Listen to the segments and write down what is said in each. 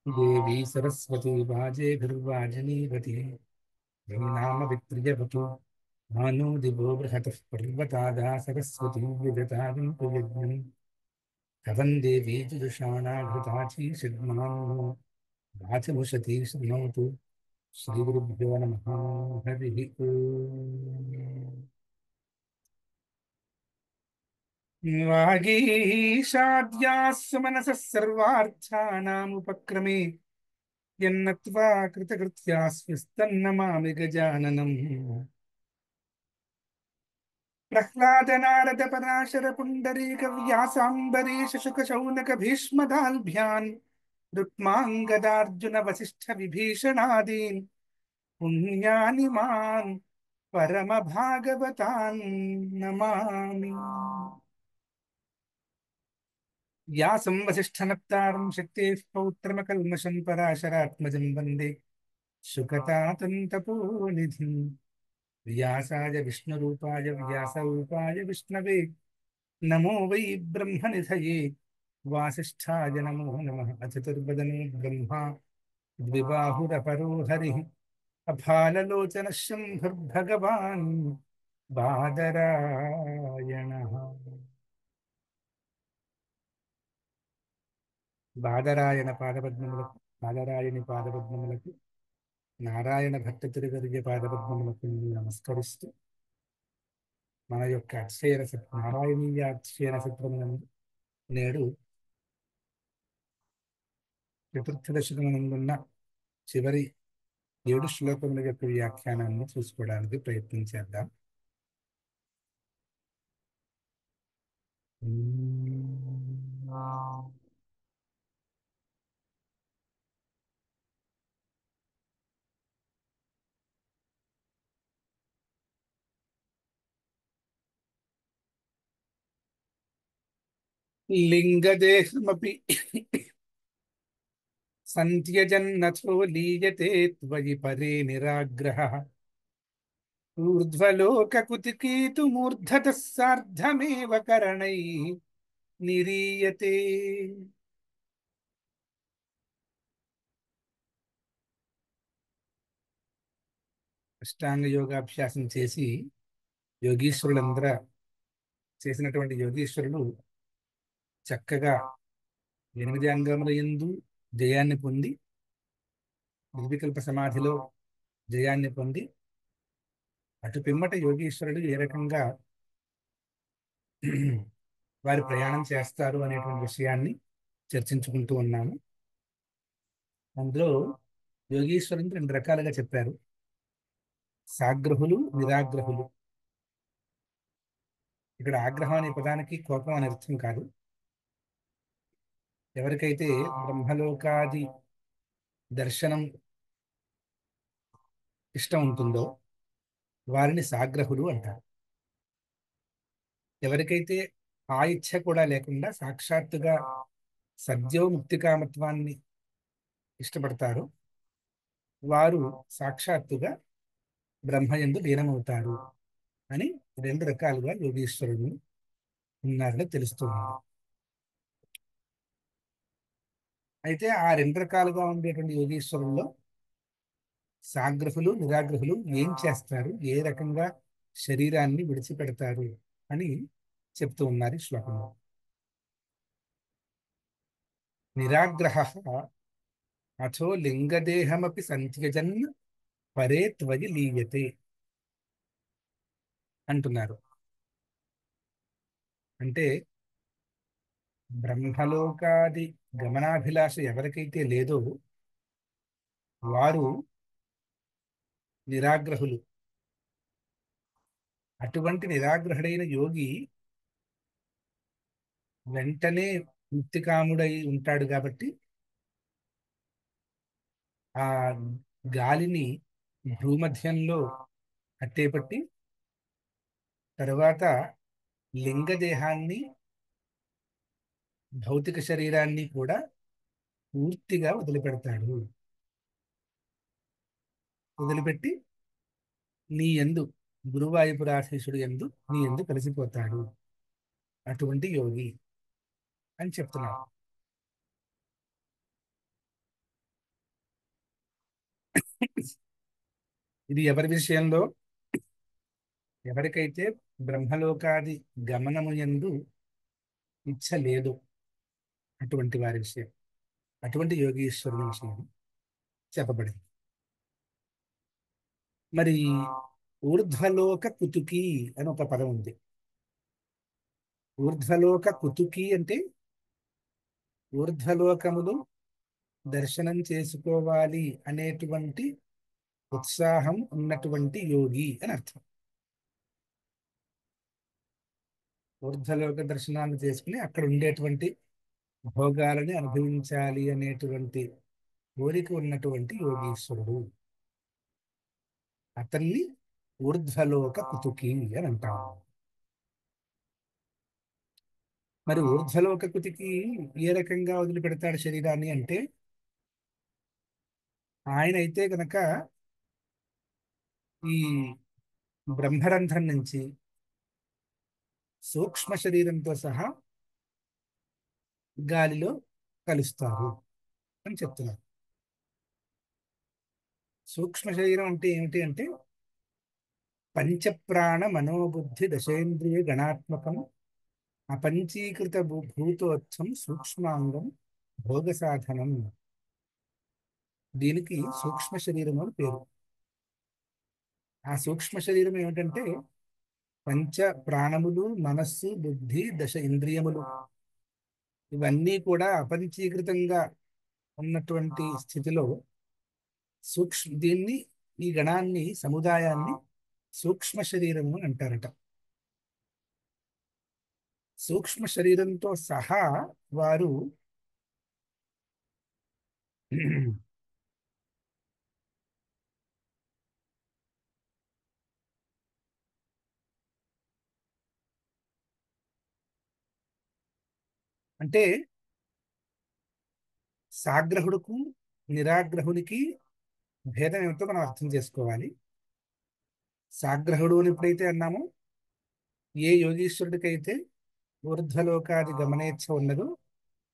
देवी सरस्वती वाजेभिर्वाजिनीवती नाम वित्र्यवतु भानो दिवो बृहतः पर्वतादा सरस्वती विदधानं प्रयज्ञम् कवन् देवी जुषाणाघृताची सिद्मानो वाचमुशती शृणोतु श्रीगुरुभ्यो नमः हरिः ओम् वागीशाद्यास्य मनसः सर्वार्थानामुपक्रमे यन्नत्वा कृतकृत्यास्विस्तन्नमामि गजाननम् प्रह्लाद नारद पराशर पुण्डरीक व्यासाम्बरीश शुक शौनक भीष्मदाल्भ्यान् रुक्माङ्गदार्जुन वसिष्ठ विभीषणादीन् पुण्यानि मान् परमभागवतान् नमामि व्यासं वसिष्ठनप्तारं शक्तेः पौत्रमकल्मषं पराशरात्मजं वन्दे शुकतातन्तपोनिधिम् व्यासाय विष्णुरूपाय व्यासरूपाय विष्णवे नमो वै ब्रह्मनिधये वासिष्ठाय नमो नमः अचतुर्वदने ब्रह्मा द्विबाहुरपरो हरिः अफाललोचनः शम्भुर्भगवान् बादरायणः బాదరాయణ పాదపద్మములకు బాదరాయణి పాదపద్మములకు నారాయణ భట్ట తిరుగరిగే పాదపద్మములకు నమస్కరిస్తూ మన యొక్క అక్షయర నారాయణీయ అక్షయర సత్రమునందు నేడు చతుర్థ దశకమునందున్న చివరి 7 శ్లోకముల యొక్క వ్యాఖ్యానాన్ని చూసుకోవడానికి ప్రయత్నం చేద్దాం. లింగదేహమపి సంత్యజన్నథో లీయతే త్వయి పరే నిరాగ్రహః ఊర్ధ్వలోకకుతికీతుమూర్ధతః సార్ధమేవ కరణైః నిరీయతే. అష్టాంగ యోగాభ్యాసం చేసి యోగీశ్వరులందరూ చేసినటువంటి యోగీశ్వరులు చక్కగా 8 అంగముల యందు జయాన్ని పొంది నిర్వికల్ప సమాధిలో జయాన్ని పొంది అటు పిమ్మట యోగీశ్వరుడు ఏ రకంగా వారి ప్రయాణం చేస్తారు అనేటువంటి విషయాన్ని చర్చించుకుంటూ ఉన్నాము. అందులో యోగీశ్వరుని 2 రకాలుగా చెప్పారు, సాగ్రహులు, నిరాగ్రహులు. ఇక్కడ ఆగ్రహం అనే పదానికి కోపం అనే అర్థం కాదు. ఎవరికైతే బ్రహ్మలోకాది దర్శనం ఇష్టం ఉంటుందో వారిని సాగ్రహులు అంటారు. ఎవరికైతే ఆ ఇచ్ఛ కూడా లేకుండా సాక్షాత్తుగా సద్యోముక్తి కామత్వాన్ని ఇష్టపడతారో వారు సాక్షాత్తుగా బ్రహ్మయందు లీనమవుతారు అని 2 రకాలుగా యోగీశ్వరుడు ఉన్నారని తెలుస్తుంది. అయితే ఆ 2 రకాలుగా ఉండేటువంటి యోగీశ్వరుల్లో సాగ్రహులు, నిరాగ్రహులు ఏం చేస్తారు, ఏ రకంగా శరీరాన్ని విడిచిపెడతారు అని చెప్తూ ఉన్నారు ఈ శ్లోకంలో. నిరాగ్రహః అథో లింగదేహమపి సంత్యజన్ పరే త్వయి లీయతే అంటున్నారు. అంటే బ్రహ్మలోకాది గమనాభిలాష ఎవరికైతే లేదో వారు నిరాగ్రహులు. అటువంటి నిరాగ్రహుడైన యోగి వెంటనే ముక్తికాముడై ఉంటాడు కాబట్టి ఆ గాలిని భూమధ్యంలో అట్టేపట్టి తర్వాత లింగదేహాన్ని, భౌతిక శరీరాన్ని కూడా పూర్తిగా వదిలిపెడతాడు. వదిలిపెట్టి నీ యందు, గురువాయూపురాధీశుడు యందు నీ యందు కలిసిపోతాడు అటువంటి యోగి అని చెప్తున్నారు. ఇది ఎవరి విషయంలో? ఎవరికైతే బ్రహ్మలోకాది గమనము యందు ఇచ్చ లేదు, అటువంటి వారి విషయం, అటువంటి యోగీశ్వరుని విషయం చెప్పబడింది. మరి ఊర్ధ్వలోక కుతుకి అని ఒక పదం ఉంది. ఊర్ధ్వలోక కుతుకి అంటే ఊర్ధ్వలోకములు దర్శనం చేసుకోవాలి అనేటువంటి ఉత్సాహం ఉన్నటువంటి యోగి అని అర్థం. ఊర్ధ్వలోక దర్శనాన్ని చేసుకుని అక్కడ ఉండేటువంటి భోగాలని అనుభవించాలి అనేటువంటి కోరిక ఉన్నటువంటి యోగీశ్వరుడు, అతన్ని ఊర్ధ్వలోక కుతుకి అని అంటాం. మరి ఊర్ధ్వలోక కుతికి ఏ రకంగా వదిలిపెడతాడు శరీరాన్ని అంటే, ఆయన అయితే గనక ఈ బ్రహ్మరంధ్రం నుంచి సూక్ష్మ శరీరంతో సహా గాలిలో కలుస్తారు అని చెప్తున్నారు. సూక్ష్మ శరీరం అంటే ఏమిటి అంటే పంచప్రాణ మనోబుద్ధి దశేంద్రియ గణాత్మకం అపంచీకృత భూతోత్సం సూక్ష్మాంగం భోగ సాధనం. దీనికి సూక్ష్మ శరీరం అని పేరు. ఆ సూక్ష్మ శరీరం ఏమిటంటే పంచ ప్రాణములు, మనస్సు, బుద్ధి, దశ ఇంద్రియములు, ఇవన్నీ కూడా అపంచీకృతంగా ఉన్నటువంటి స్థితిలో దీన్ని, ఈ గణాన్ని, సముదాయాన్ని సూక్ష్మ శరీరము అని అంటారట. సూక్ష్మ శరీరంతో సహా వారు అంటే సాగ్రహుడుకు నిరాగ్రహునికి భేదం ఏమిటో మనం అర్థం చేసుకోవాలి. సాగ్రహుడు అని ఎప్పుడైతే అన్నామో, ఏ యోగీశ్వరుడికైతే ఊర్ధ్వలోకాది గమనేచ్ఛ ఉన్నదో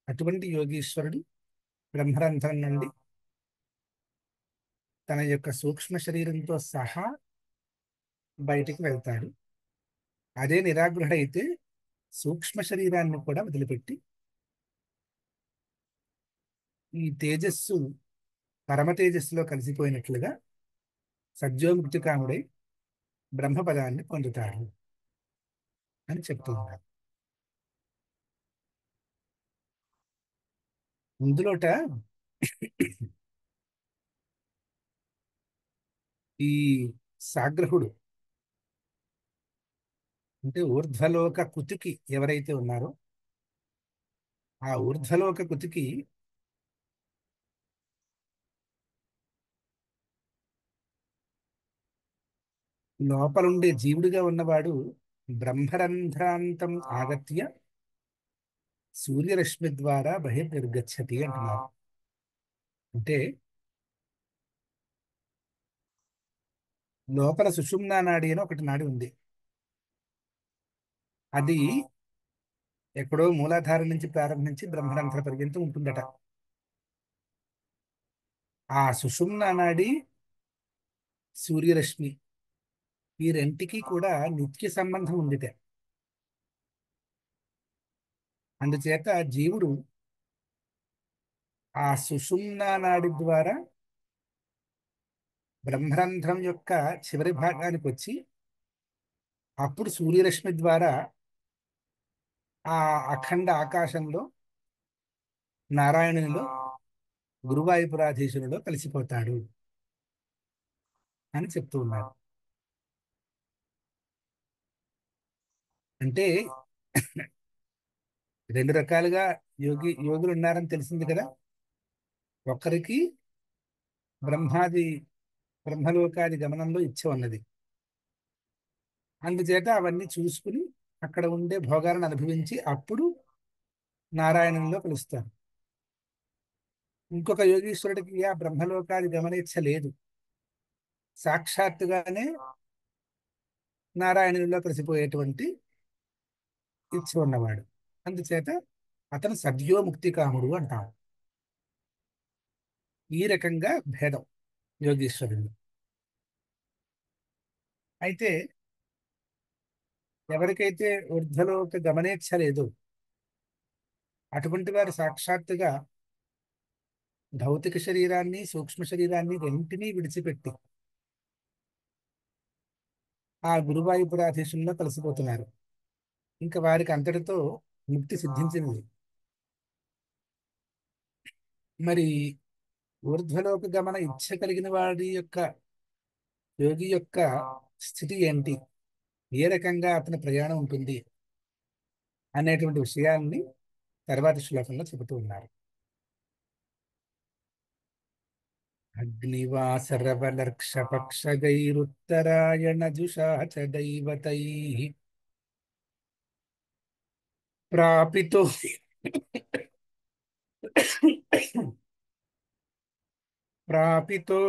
అటువంటి యోగీశ్వరుడు బ్రహ్మరంధ్రం నుండి తన యొక్క సూక్ష్మ శరీరంతో సహా బయటికి వెళ్తాడు. అదే నిరాగ్రహుడైతే సూక్ష్మ శరీరాన్ని కూడా వదిలిపెట్టి ఈ తేజస్సు పరమ తేజస్సులో కలిసిపోయినట్లుగా సద్యోముక్తి కాముడై బ్రహ్మపదాన్ని పొందుతాడు అని చెప్తూ ఉన్నారు. ఇందులోట ఈ సాగ్రహుడు అంటే ఊర్ధ్వలోక కుతికి ఎవరైతే ఉన్నారో ఆ ఊర్ధ్వలోక కుతికి లోపలుండే జీవుడిగా ఉన్నవాడు బ్రహ్మరంధ్రాంతం ఆగత్య సూర్యరశ్మి ద్వారా బహిర్గచ్చతి అంటున్నారు. అంటే లోపల సుషుమ్నా నాడి అని ఒకటి నాడి ఉంది. అది ఎక్కడో మూలాధారం నుంచి ప్రారంభించి బ్రహ్మరంధ్ర పర్యంతం ఉంటుందట. ఆ సుషుమ్నా నాడి, సూర్యరశ్మి, ఈ రెంటికి కూడా నిత్య సంబంధం ఉందిట. అందుచేత జీవుడు ఆ సుషుమ్నా నాడి ద్వారా బ్రహ్మరంధ్రం యొక్క చివరి భాగానికి వచ్చి అప్పుడు సూర్యరశ్మి ద్వారా ఆ అఖండ ఆకాశంలో నారాయణునిలో గురువాయూపురాధీశునిలో కలిసిపోతాడు అని చెప్తూ ఉన్నారు. అంటే రెండు రకాలుగా యోగులు ఉన్నారని తెలిసింది కదా. ఒకరికి బ్రహ్మలోకాది గమనంలో ఇచ్చ ఉన్నది. అందుచేత అవన్నీ చూసుకుని అక్కడ ఉండే భోగాలను అనుభవించి అప్పుడు నారాయణంలో కలుస్తారు. ఇంకొక యోగీశ్వరుడికి ఆ బ్రహ్మలోకాది గమనేచ్ఛ లేదు, సాక్షాత్తుగానే నారాయణుల్లో కలిసిపోయేటువంటి ఇచ్చ ఉన్నవాడు. అందుచేత అతను సద్యోముక్తి కాముడు అంటాడు. ఈ రకంగా భేదం. యోగీశ్వరుడు. అయితే ఎవరికైతే ఊర్ధ్వలోక గమనేచ్ఛ లేదో అటువంటి వారు సాక్షాత్తుగా భౌతిక శరీరాన్ని సూక్ష్మ శరీరాన్ని రెంటినీ విడిచిపెట్టి ఆ గురువాయూపురాధీశంలో కలిసిపోతున్నారు. ఇంకా వారికి అంతటితో ముక్తి సిద్ధించింది. మరి ఊర్ధ్వలోక గమన ఇచ్ఛ కలిగిన వాడి యొక్క యోగి యొక్క స్థితి ఏంటి, ఏ రకంగా అతని ప్రయాణం ఉంటుంది అనేటువంటి విషయాల్ని తర్వాతి శ్లోకంలో చెబుతూ ఉన్నారు. అగ్నివాసరవలర్క్షపక్షగైరుత్తరాయణ జుషా చ దైవతై ప్రాపితో ప్రాపితో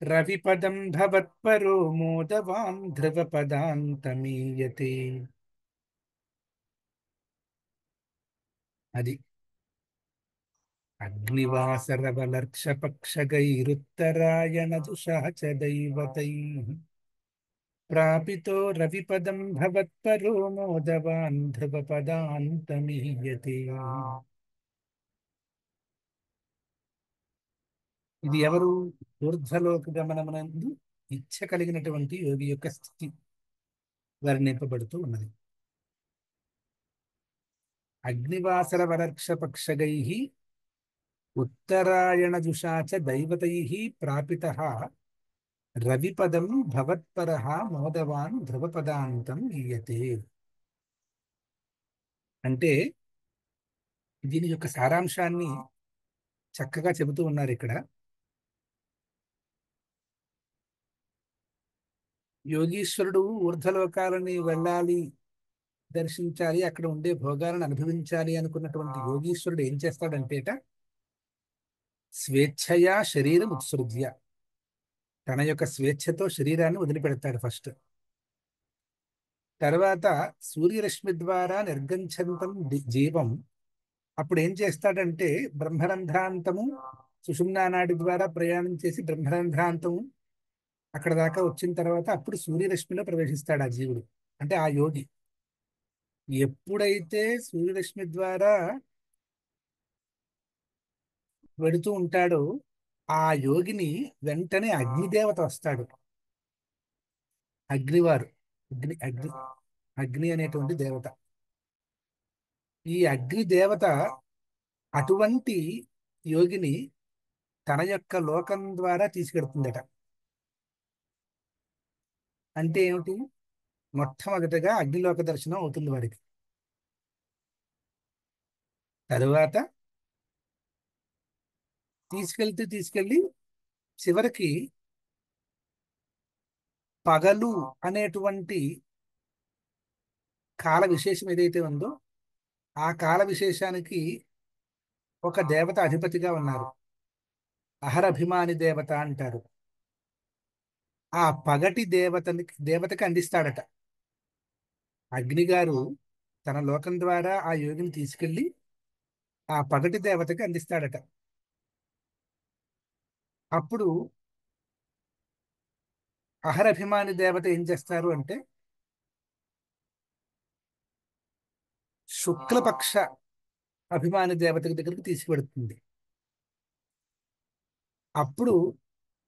రవిపదం భవత్పరో మోదవాన్ ధ్రువపదాంతమీయతే. అది అగ్నివాసరవలర్క్షపక్షగైరుత్తరాయణ జుషా చ దైవతై ప్రాపితో రవిపదం భవత్పరో మోదవాన్ ధ్రువపదాంతమీయతే. ఇది ఎవరు? ఊర్ధ్వలోక గమనమునందు ఇచ్ఛ కలిగినటువంటి యోగి యొక్క స్థితి వర్ణింపబడుతూ ఉన్నది. అగ్నివాసర వరక్ష పక్షగై ఉత్తరాయణ జుషాచ దైవతై ప్రాపిత రవిపదం భవత్పర మోదవాన్ ధ్రువపదాంతం ఈయతే. అంటే దీని యొక్క సారాంశాన్ని చక్కగా చెబుతూ ఉన్నారు ఇక్కడ. యోగీశ్వరుడు ఊర్ధ్వలోకాలని వెళ్ళాలి, దర్శించాలి, అక్కడ ఉండే భోగాలను అనుభవించాలి అనుకున్నటువంటి యోగీశ్వరుడు ఏం చేస్తాడంటేట, స్వేచ్ఛయా శరీరం ఉత్సృజ్య, తన యొక్క స్వేచ్ఛతో శరీరాన్ని వదిలిపెడతాడు ఫస్ట్. తర్వాత సూర్యరశ్మి ద్వారా నిర్గంఛంతం జీవం, అప్పుడు ఏం చేస్తాడంటే బ్రహ్మరంధ్రాంతము సుషుమ్నా నాడి ద్వారా ప్రయాణం చేసి బ్రహ్మరంధ్రాంతము అక్కడ దాకా వచ్చిన తర్వాత అప్పుడు సూర్యరశ్మిలో ప్రవేశిస్తాడు ఆ జీవుడు, అంటే ఆ యోగి. ఎప్పుడైతే సూర్యరశ్మి ద్వారా వెడుతూ ఉంటాడో ఆ యోగిని వెంటనే అగ్నిదేవత వస్తాడు. అగ్నివారు, అగ్ని అగ్ని అగ్ని అనేటువంటి దేవత. ఈ అగ్ని దేవత అటువంటి యోగిని తన యొక్క లోకం ద్వారా తీసుకెడుతుందట. అంటే ఏమిటి? మొట్టమొదటగా అగ్నిలోక దర్శనం అవుతుంది వారికి. తరువాత తీసుకెళ్ళి చివరికి పగలు అనేటువంటి కాల విశేషం ఏదైతే ఉందో ఆ కాల విశేషానికి ఒక దేవత అధిపతిగా ఉన్నారు. అహరభిమాని దేవత అంటారు. ఆ పగటి దేవతకి అందిస్తాడట. అగ్నిగారు తన లోకం ద్వారా ఆ యోగిని తీసుకెళ్లి ఆ పగటి దేవతకి అందిస్తాడట. అప్పుడు అహరభిమాని దేవత ఏం చేస్తారు అంటే శుక్లపక్ష అభిమాని దేవత దగ్గరికి తీసుకువెడుతుంది. అప్పుడు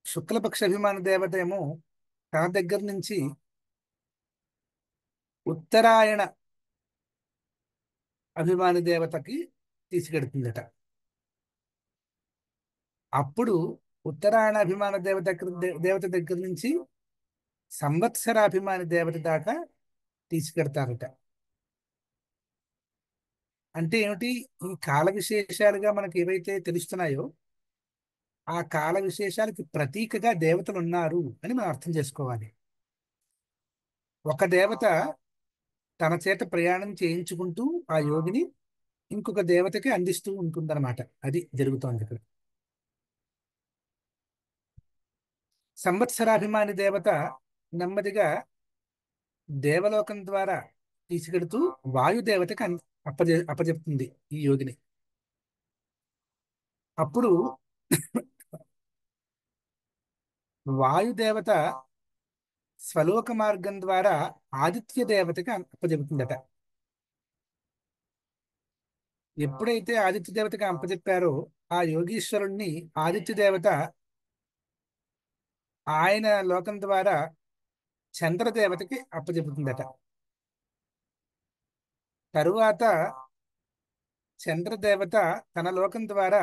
శుక్లపక్ష అభిమాన దేవత ఏమో తన దగ్గర నుంచి ఉత్తరాయణ అభిమాని దేవతకి తీసుకెడుతుందట. అప్పుడు ఉత్తరాయణ అభిమాన దేవత దగ్గర నుంచి సంవత్సరాభిమాని దేవత దాకా తీసుకెడతారట. అంటే ఏమిటి? ఈ కాల విశేషాలుగా మనకి ఏవైతే తెలుస్తున్నాయో ఆ కాల విశేషాలకి ప్రతీకగా దేవతలు ఉన్నారు అని మనం అర్థం చేసుకోవాలి. ఒక దేవత తన చేత ప్రయాణం చేయించుకుంటూ ఆ యోగిని ఇంకొక దేవతకి అందిస్తూ ఉంటుందన్నమాట. అది జరుగుతోంది ఇక్కడ. సంవత్సరాభిమాని దేవత నెమ్మదిగా దేవలోకం ద్వారా తీసుకెడుతూ వాయుదేవతకి అప్పచెప్తుంది ఈ యోగిని. అప్పుడు వాయుదేవత స్వలోక మార్గం ద్వారా ఆదిత్య దేవతకి అప్పచెబుతుందట. ఎప్పుడైతే ఆదిత్య దేవతకి అప్పచెప్పారో ఆ యోగీశ్వరుణ్ణి ఆదిత్య దేవత ఆయన లోకం ద్వారా చంద్రదేవతకి అప్పచెబుతుందట. తరువాత చంద్రదేవత తన లోకం ద్వారా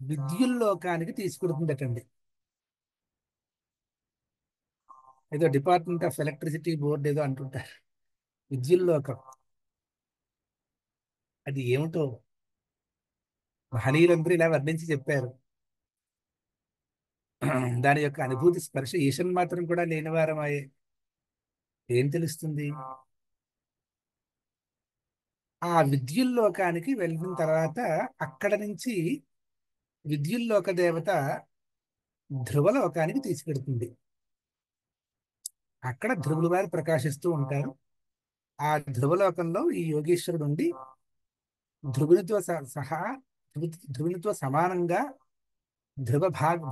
విద్యుల్లోకానికి తీసుకెడుతుందటండి. ఏదో డిపార్ట్మెంట్ ఆఫ్ ఎలక్ట్రిసిటీ బోర్డు ఏదో అంటుంటారు, విద్యుల్లోకం. అది ఏమిటో మహనీయులందరూ ఇలా వర్ణించి చెప్పారు. దాని యొక్క అనుభూతి స్పర్శ ఈషన్ మాత్రం కూడా లేనివారమాయే ఏం తెలుస్తుంది. ఆ విద్యుల్లోకానికి వెళ్ళిన తర్వాత అక్కడ నుంచి విద్యుల్లోక దేవత ధ్రువలోకానికి తీసుకెడుతుంది. అక్కడ ధ్రువుల వారు ప్రకాశిస్తూ ఉంటారు. ఆ ధ్రువలోకంలో ఈ యోగేశ్వరుడు ఉండి ధ్రువునితో సహా ధ్రువునితో సమానంగా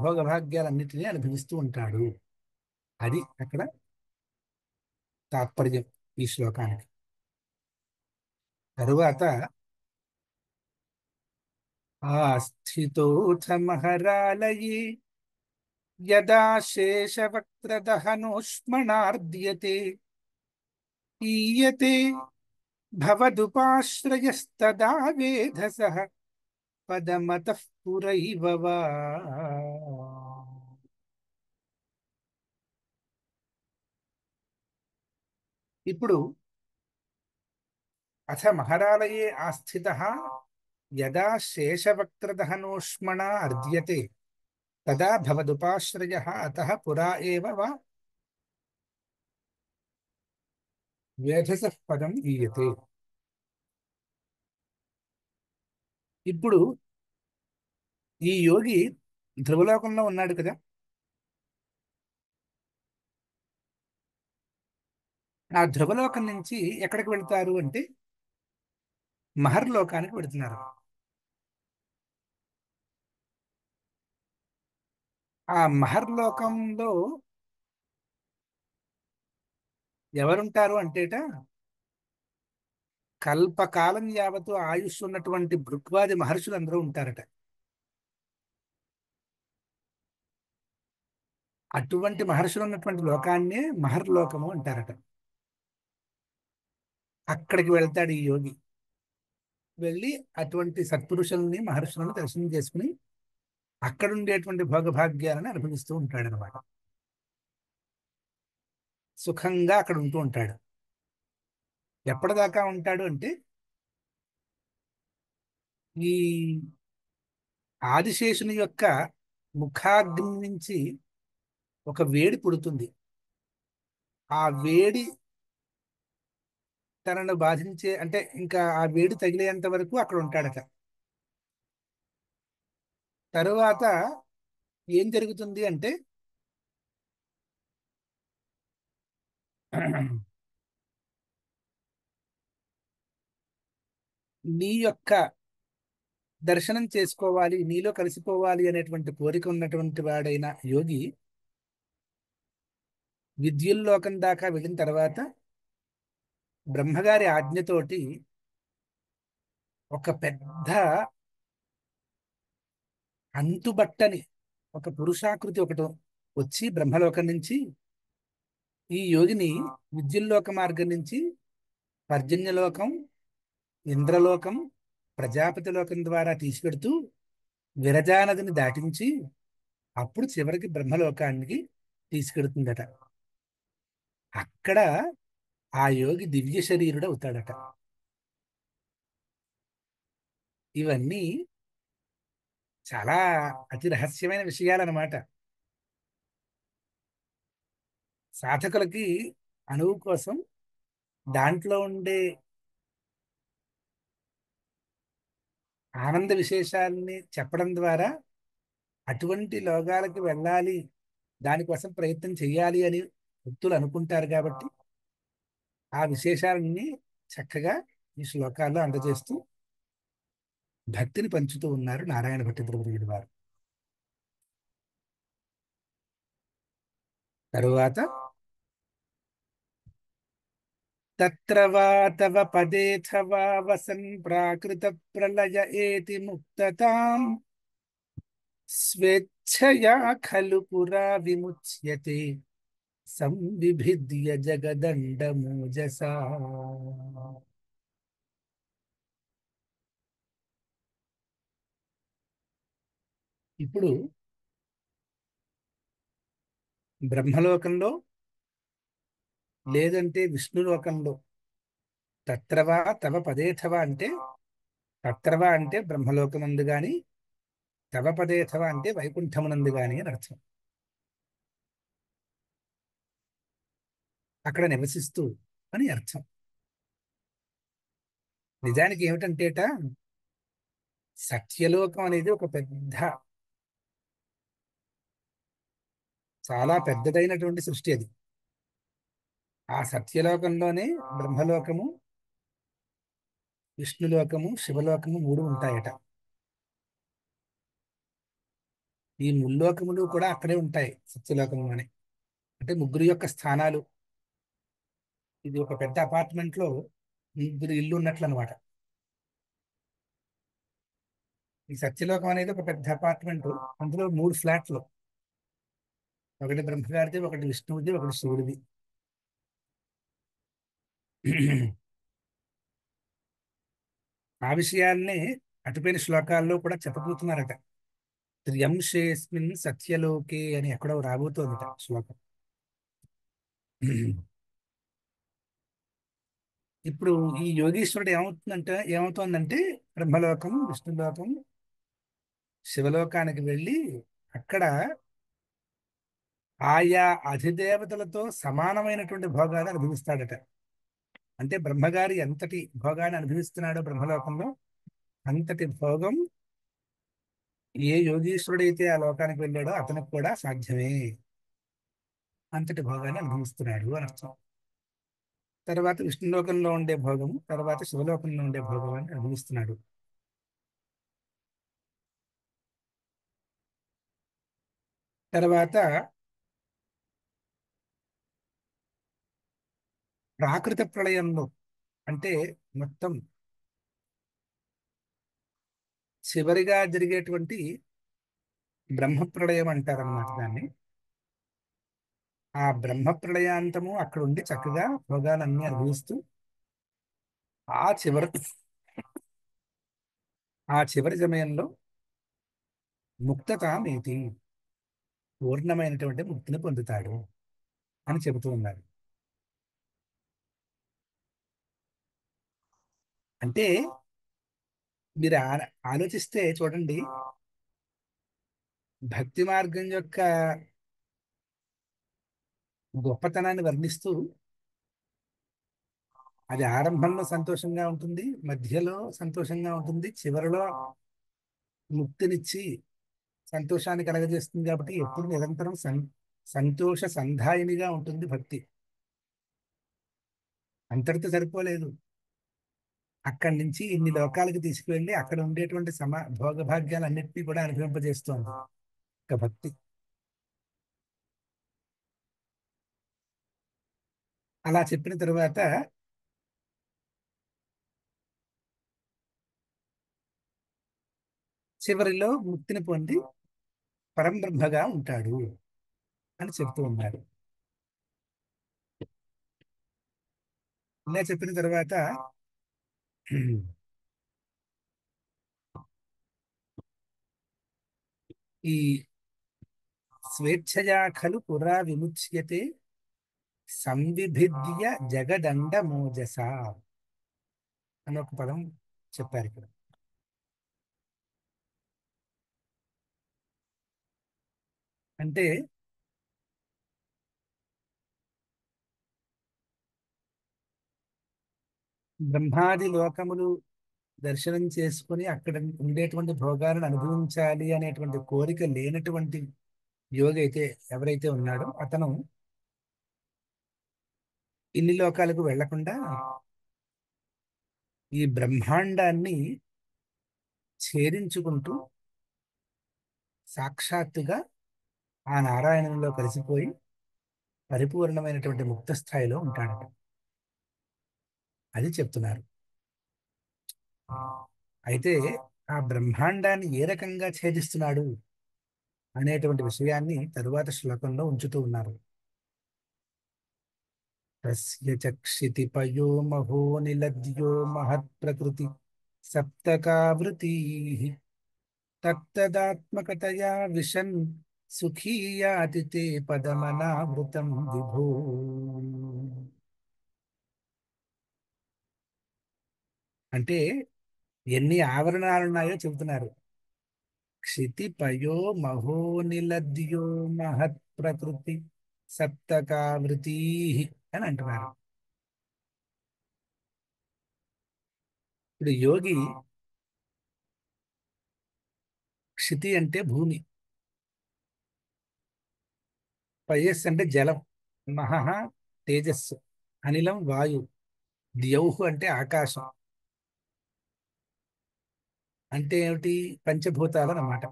భోగభాగ్యాలన్నిటినీ అనుభవిస్తూ ఉంటాడు. అది అక్కడ తాత్పర్యం ఈ శ్లోకానికి. తరువాత ఆస్థితోథ మహరాలయే యదా శేషవక్త్రదహనోష్మణార్ద్యతే ఈయతే భవదుపాశ్రయస్తదా వేధసః పదమతః పురైవ వా. ఇప్పుడు అథ మహరాలయే ఆస్థితః యదా శేషవక్త్రదహనోష్మణా అర్ద్యతే తదా భవదుపాశ్రయః అతః పురా ఏవ వా వేధసః పదం ఈయతే. ఇప్పుడు ఈ యోగి ధ్రువలోకంలో ఉన్నాడు కదా. ఆ ధ్రువలోకం నుంచి ఎక్కడికి వెళ్తారు అంటే మహర్లోకానికి వెళుతున్నారు. ఆ మహర్లోకంలో ఎవరుంటారు అంటేట కల్పకాలం యావత్తు ఆయుష్ ఉన్నటువంటి భృగ్వాది మహర్షులు అందరూ ఉంటారట. అటువంటి మహర్షులు ఉన్నటువంటి లోకాన్నే మహర్లోకము అంటారట. అక్కడికి వెళ్తాడు ఈ యోగి. వెళ్ళి అటువంటి సత్పురుషుల్ని మహర్షులను దర్శనం చేసుకుని అక్కడ ఉండేటువంటి భోగభాగ్యాలను అనుభవిస్తూ ఉంటాడనమాట. సుఖంగా అక్కడ ఉంటూ ఉంటాడు. ఎప్పటిదాకా ఉంటాడు అంటే ఈ ఆదిశేషుని యొక్క ముఖాగ్ని నుంచి ఒక వేడి పుడుతుంది. ఆ వేడి తనను బాధించే అంటే ఇంకా ఆ వేడి తగిలేంత వరకు అక్కడ ఉంటాడట. తరువాత ఏం జరుగుతుంది అంటే నీ యొక్క దర్శనం చేసుకోవాలి, నీలో కలిసిపోవాలి అనేటువంటి కోరిక ఉన్నటువంటి వాడైన యోగి విద్యుల్లోకం దాకా వెళ్ళిన తర్వాత బ్రహ్మగారి ఆజ్ఞతోటి ఒక పెద్ద అంతుబట్టని ఒక పురుషాకృతి ఒకటి వచ్చి బ్రహ్మలోకం నుంచి ఈ యోగిని విద్యుల్లోక మార్గం నుంచి పర్జన్యలోకం, ఇంద్రలోకం, ప్రజాపతి లోకం ద్వారా తీసుకెడుతూ విరజానదిని దాటించి అప్పుడు చివరికి బ్రహ్మలోకానికి తీసుకెడుతుందట. అక్కడ ఆ యోగి దివ్య శరీరుడు అవుతాడట. ఇవన్నీ చాలా అతి రహస్యమైన విషయాలన్నమాట. సాధకులకి అనువు కోసం దాంట్లో ఉండే ఆనంద విశేషాలని చెప్పడం ద్వారా అటువంటి లోకాలకి వెళ్ళాలి, దానికోసం ప్రయత్నం చేయాలి అని భక్తులు అనుకుంటారు. కాబట్టి ఆ విశేషాలన్నీ చక్కగా ఈ శ్లోకాల్లో అందజేస్తూ భక్తిని పంచుతూ ఉన్నారు నారాయణ భట్టిప్రభువుల వారు. తరువాత తత్ర వా తవ పదేథవా వసన్ ప్రాకృత ప్రళయ ఏతి ముక్తతాం స్వేచ్ఛయా ఖలు పురా విముచ్యతే సంవిభిద్య జగదండమోజసా. ఇప్పుడు బ్రహ్మలోకంలో లేదంటే విష్ణులోకంలో తత్రవా తవ పదేథవ అంటే, తత్రవా అంటే బ్రహ్మలోకమందు గాని, తవ పదేథవ అంటే వైకుంఠమునందు గాని అని అర్థం. అక్కడ నివసిస్తూ అని అర్థం. నిజానికి ఏమిటంటేట, సత్యలోకం అనేది ఒక పెద్ద, చాలా పెద్దదైనటువంటి సృష్టి అది. ఆ సత్యలోకంలోనే బ్రహ్మలోకము, విష్ణులోకము, శివలోకము మూడు ఉంటాయట. ఈ ముల్లోకములు కూడా అక్కడే ఉంటాయి సత్యలోకంలోనే. అంటే ముగ్గురు యొక్క స్థానాలు. ఇది ఒక పెద్ద అపార్ట్మెంట్ లో ముగ్గురు ఇల్లు ఉన్నట్లు అనమాట. ఈ సత్యలోకం అనేది ఒక పెద్ద అపార్ట్మెంట్. అందులో మూడు ఫ్లాట్లు, ఒకటి బ్రహ్మగారిది, ఒకటి విష్ణువుది, ఒకటి శివుడిది. ఆ విషయాల్ని అటుపైన శ్లోకాల్లో కూడా చెప్పబోతున్నారట. త్ర్యంశేస్మిన్ సత్యలోకే అని ఎక్కడో రాబోతోందట శ్లోకం. ఇప్పుడు ఈ యోగీశ్వరుడు ఏమవుతోందంటే బ్రహ్మలోకం, విష్ణులోకం, శివలోకానికి వెళ్ళి అక్కడ ఆయా అధిదేవతలతో సమానమైనటువంటి భోగాలు అనుభవిస్తాడట. అంటే బ్రహ్మగారి ఎంతటి భోగాన్ని అనుభవిస్తున్నాడో బ్రహ్మలోకంలో, అంతటి భోగం ఏ యోగీశ్వరుడైతే ఆ లోకానికి వెళ్ళాడో అతనికి కూడా సాధ్యమే. అంతటి భోగాన్ని అనుభవిస్తున్నాడు అని అర్థం. తర్వాత విష్ణులోకంలో ఉండే భోగము, తర్వాత శివలోకంలో ఉండే భోగాన్ని అనుభవిస్తున్నాడు. తర్వాత ప్రాకృత ప్రళయంలో, అంటే మొత్తం చివరిగా జరిగేటువంటి బ్రహ్మ ప్రళయం అంటారన్నమాట దాన్ని. ఆ బ్రహ్మ ప్రళయాంతము అక్కడ ఉండి చక్కగా భోగాలన్నీ అనుభవిస్తూ ఆ చివరి ఆ చివరి సమయంలో ముక్తతామేతి, పూర్ణమైనటువంటి ముక్తిని పొందుతాడు అని చెబుతూ ఉన్నారు. అంటే మీరు ఆలోచిస్తే చూడండి, భక్తి మార్గం యొక్క గొప్పతనాన్ని వర్ణిస్తూ, అది ఆరంభంలో సంతోషంగా ఉంటుంది, మధ్యలో సంతోషంగా ఉంటుంది, చివరిలో ముక్తినిచ్చి సంతోషాన్ని కలగజేస్తుంది. కాబట్టి ఎప్పుడు నిరంతరం సంతోష సంధాయినిగా ఉంటుంది భక్తి. అంతటితో సరిపోలేదు, అక్కడి నుంచి ఇన్ని లోకాలకు తీసుకువెళ్ళి అక్కడ ఉండేటువంటి భోగభాగ్యాలన్నింటినీ కూడా అనుభవింపజేస్తోంది ఒక భక్తి. అలా చెప్పిన తరువాత చివరిలో ముక్తిని పొంది పరంబ్రహ్మగా ఉంటాడు అని చెప్తూ ఉన్నారు. ఇలా చెప్పిన తర్వాత ఈ స్వేచ్ఛయా ఖలు పురా విముచ్యతే సంవిభిద్య జగదండ మోజస అని ఒక పదం చెప్పారు ఇక్కడ. అంటే బ్రహ్మాది లోకములు దర్శనం చేసుకుని అక్కడ ఉండేటువంటి భోగాలను అనుభవించాలి అనేటువంటి కోరిక లేనటువంటి యోగి అయితే ఎవరైతే ఉన్నాడో అతను ఇన్ని లోకాలకు వెళ్లకుండా ఈ బ్రహ్మాండాన్ని ఛేదించుకుంటూ సాక్షాత్తుగా ఆ నారాయణంలో కలిసిపోయి పరిపూర్ణమైనటువంటి ముక్త స్థాయిలో ఉంటాడట. అది చెప్తున్నారు. అయితే ఆ బ్రహ్మాండాన్ని ఏ రకంగా ఛేదిస్తున్నాడు అనేటువంటి విషయాన్ని తరువాత శ్లోకంలో ఉంచుతూ ఉన్నారు. తస్య చక్షితిపయో మహో నిలద్యో మహత్ప్రకృతి సప్తకావృతీ తత్తదాత్మకతయా విశన్ సుఖీ యాతి తే పదమనావృతం విభో. అంటే ఎన్ని ఆవరణాలు ఉన్నాయో చెబుతున్నారు. క్షితిపయో మహోనిలద్యో మహత్ ప్రకృతి సప్తకావృతీ అని అంటున్నారు. ఇప్పుడు యోగి, క్షితి అంటే భూమి, పయస్ అంటే జలం, మహః తేజస్సు, అనిలం వాయు, ద్యౌహు అంటే ఆకాశం. అంటే ఏమిటి? పంచభూతాలు అన్నమాట.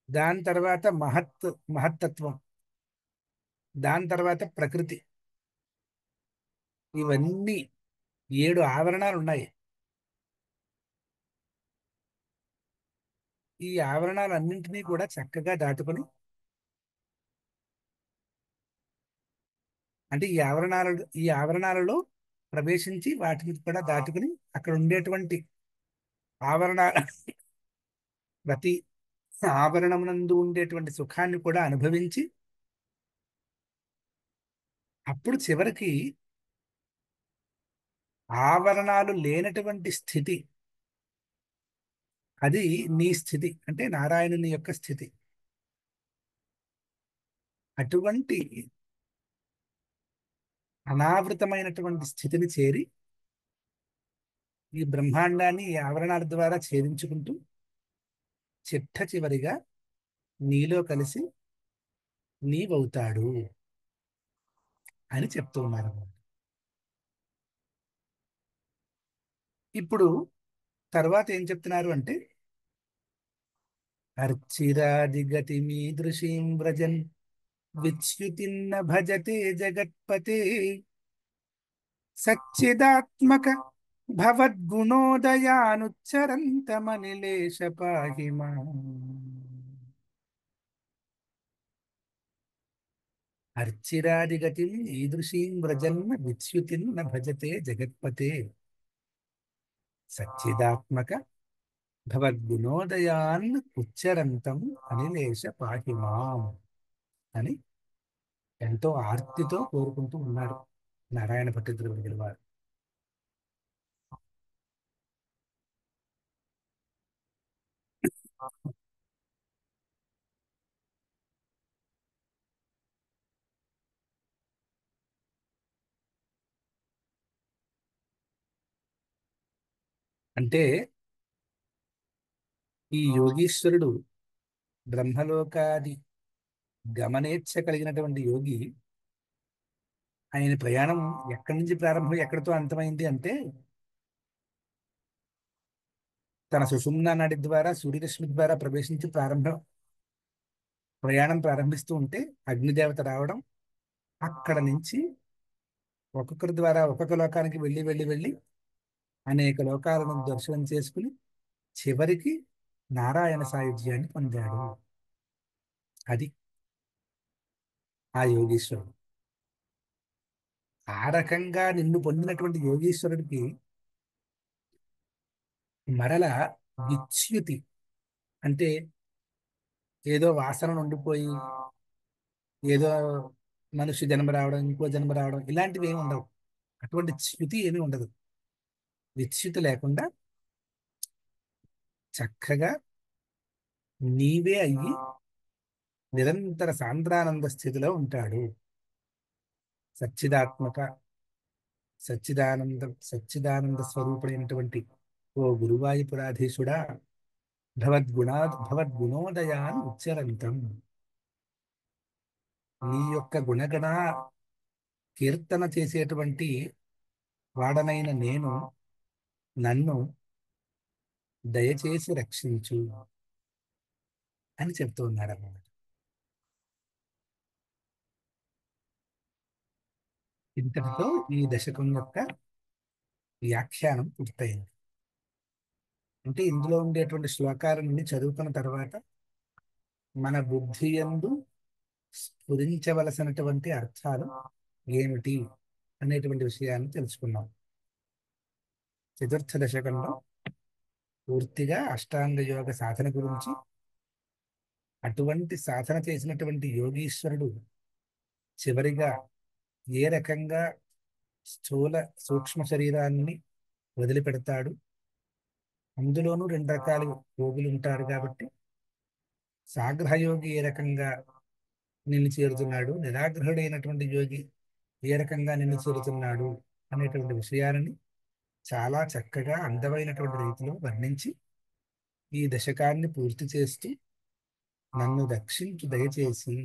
దాని తర్వాత మహత్తత్వం, దాని తర్వాత ప్రకృతి. ఇవన్నీ 7 ఆవరణాలు ఉన్నాయి. ఈ ఆవరణాలన్నింటినీ కూడా చక్కగా దాటుకొని, అంటే ఈ ఆవరణాలలో ప్రవేశించి వాటిని కూడా దాటుకుని అక్కడ ఉండేటువంటి ఆవరణ ప్రతి ఆవరణమునందు ఉండేటువంటి సుఖాన్ని కూడా అనుభవించి అప్పుడు చివరికి ఆవరణాలు లేనటువంటి స్థితి, అది నీ స్థితి, అంటే నారాయణుని యొక్క స్థితి. అటువంటి అనావృతమైనటువంటి స్థితిని చేరి ఈ బ్రహ్మాండాన్ని ఈ ఆవరణాల ద్వారా ఛేదించుకుంటూ చిట్ట చివరిగా నీలో కలిసి నీవవుతాడు అని చెప్తూ ఉన్నారు. ఇప్పుడు తర్వాత ఏం చెప్తున్నారు అంటే, అర్చిరాదిగతిమీదృశీం వ్రజన్ విచ్యుతిన్న భజతే జగత్పతే సచ్చిదాత్మక భవద్గుణోదయానుచ్చరంతమనిలేశ పాహి మాం. అర్చిరాదిగతిం ఈదృశీం వ్రజన్ విచ్యుతిన్న భజతే జగత్పతే సచ్చిదాత్మక భవద్గుణోదయాన్ ఉచ్చరంతం అనిలేశ పాహి మాం అని ఎంతో ఆర్తితో కోరుకుంటూ ఉన్నారు నారాయణ భట్టిద్రోహితుల వారు. అంటే ఈ యోగీశ్వరుడు బ్రహ్మలోకాది గమనేచ్ఛ కలిగినటువంటి యోగి, ఆయన ప్రయాణం ఎక్కడి నుంచి ప్రారంభం ఎక్కడితో అంతమైంది అంటే, తన సుషుమ్నా నాడి ద్వారా సూర్యరశ్మి ద్వారా ప్రవేశించి ప్రయాణం ప్రారంభిస్తూ ఉంటే అగ్నిదేవత రావడం, అక్కడ నుంచి ఒక్కొక్కరి ద్వారా ఒక్కొక్క లోకానికి వెళ్ళి వెళ్ళి వెళ్ళి అనేక లోకాలను దర్శనం చేసుకుని చివరికి నారాయణ సాయుధ్యాన్ని పొందాడు. అది ఆ యోగీశ్వరుడు. ఆ రకంగా నిన్ను పొందినటువంటి యోగీశ్వరుడికి మరల విచ్యుతి అంటే ఏదో వాసన ఉండిపోయి ఏదో మనిషి జన్మ రావడం, ఇంకో జన్మ రావడం, ఇలాంటివి ఏమి ఉండవు. అటువంటి చ్యుతి ఏమీ ఉండదు. విచ్యుతి లేకుండా చక్కగా నీవే అయ్యి నిరంతర సాంద్రానంద స్థితిలో ఉంటాడు. సచ్చిదాత్మక సచ్చిదానంద స్వరూపుడైనటువంటి ఓ గురువాయూపురాధీశుడా, భవద్గుణోదయాన్ ఉచ్చరంతం. నీ యొక్క గుణగణ కీర్తన చేసేటువంటి వాడనైన నేను, నన్ను దయచేసి రక్షించు అని చెప్తూ ఉన్నాడు అన్నమాట. ఇంతటితో ఈ దశకం యొక్క వ్యాఖ్యానం పూర్తయింది. అంటే ఇందులో ఉండేటువంటి శ్లోకాలన్నీ చదువుకున్న తర్వాత మన బుద్ధి యందు స్ఫురించవలసినటువంటి అర్థాలు ఏమిటి అనేటువంటి విషయాన్ని తెలుసుకున్నాం. చతుర్థ దశకంలో పూర్తిగా అష్టాంగ యోగ సాధన గురించి, అటువంటి సాధన చేసినటువంటి యోగీశ్వరుడు చివరిగా ఏ రకంగా స్థూల సూక్ష్మ శరీరాన్ని వదిలిపెడతాడు, అందులోనూ రెండు రకాల యోగులు ఉంటారు కాబట్టి సాగ్రహయోగి ఏ రకంగా నిన్ను చేరుతున్నాడు, నిరాగ్రహుడైనటువంటి యోగి ఏ రకంగా నిన్ను చేరుతున్నాడు అనేటువంటి విషయాలని చాలా చక్కగా అందమైనటువంటి రీతిలో వర్ణించి ఈ దశకాన్ని పూర్తి చేస్తూ నన్ను రక్షించు దయచేసి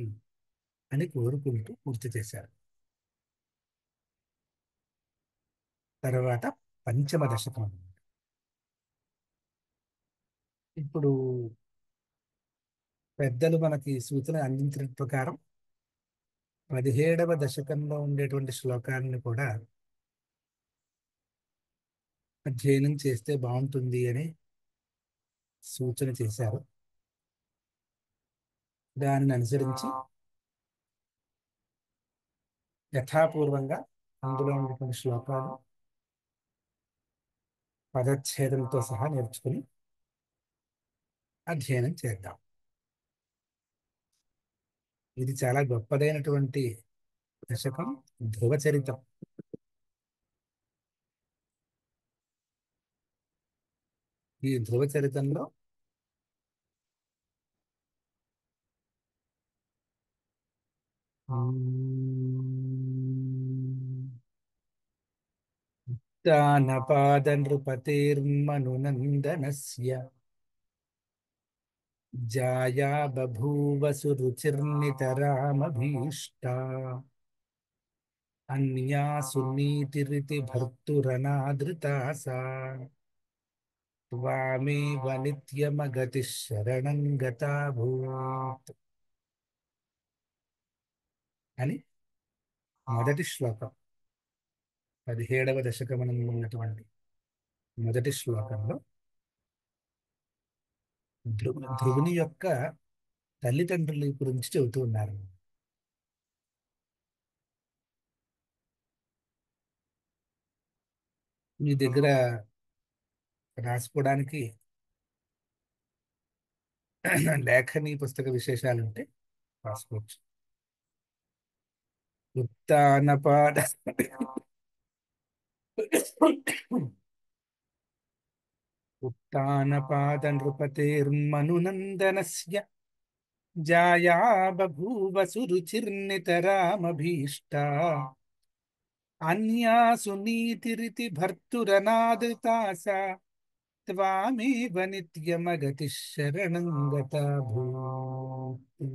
అని కోరుకుంటూ పూర్తి చేశారు. తర్వాత పంచమ దశకం. ఇప్పుడు పెద్దలు మనకి సూచన అందించిన ప్రకారం 17వ దశకంలో ఉండేటువంటి శ్లోకాలను కూడా అధ్యయనం చేస్తే బాగుంటుంది అని సూచన చేశారు. దానిని అనుసరించి యథాపూర్వంగా అందులో ఉన్నటువంటి శ్లోకాలు పదచ్ఛేదంతో సహా నేర్చుకుని అధ్యయనం చేద్దాం. ఇది చాలా గొప్పదైనటువంటి దశకం, ధ్రువ చరితం. ఈ ధ్రువ చరితంలో దానపాద నృపతేర్మనునందనస్య జాయా బభూవ సురుచిర్నితరామభీష్టా అన్యాసు నీతిరితి భర్తురనాదృతా సా త్వామేవ నిత్యమగతిః శరణం గతా భూత్ అని మొదటి శ్లోకం. 17వ దశకమనంలో ఉన్నటువంటి మొదటి శ్లోకంలో ధ్రువుని యొక్క తల్లిదండ్రుల గురించి చెబుతూ ఉన్నారు. మీ దగ్గర రాసుకోవడానికి లేఖని పుస్తక విశేషాలు ఉంటే రాసుకోవచ్చు. ఉత్తానపాద ఉత్తానపాద నృపతేర్మనునందనస్య జాయా బభూవ సురుచిర్నితరామభీష్టా అన్యాసు నీతిరితి భర్తురనాదృతా సా త్వామేవ నిత్యమగతిః శరణం గతా భూత్.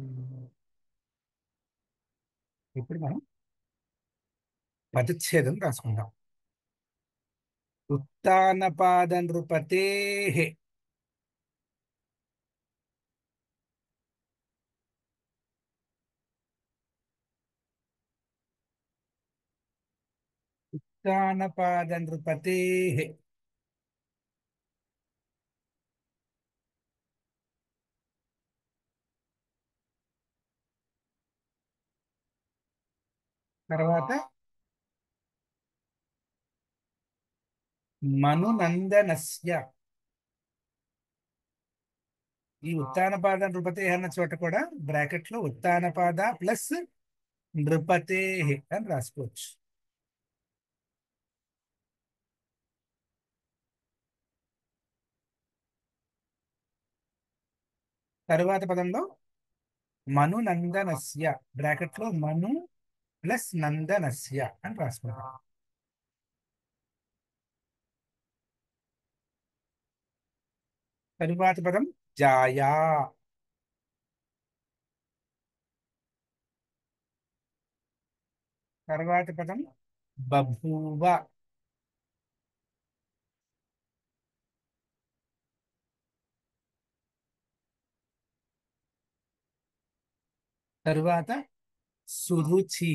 ఇప్పుడు మనం పదచ్ఛేదం రాసుకుందాం. ఉత్తానపాద నృపతే. ఉత్తానపాద నృపతే. తర్వాత మనునందనస్య. ఈ ఉత్తానపాద నృపతే అన్న చోట కూడా బ్రాకెట్ లో ఉత్తానపాద ప్లస్ నృపతే అని రాసుకోవచ్చు. తరువాత పదంలో మనునందనస్య బ్రాకెట్ లో మను ప్లస్ నందనస్య అని రాసుకుంటాం. తరువాత పదం జాయా. తర్వాత పదం బభూవ. తరువాత సురుచి.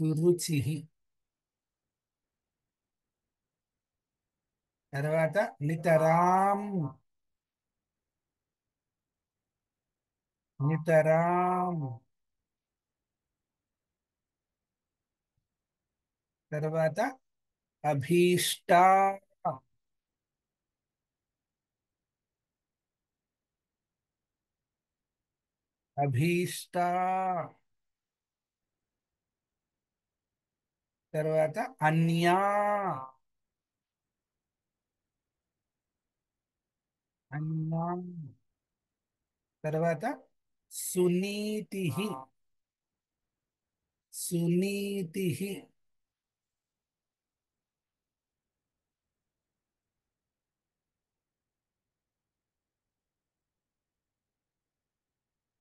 సురుచి. తర్వాత నితరాం. నితరాం. తర్వాత అభీష్ట. అభీష్ట. తర్వాత అన్యా. అన్యా. తర్వాత సునీతి. సునీతి.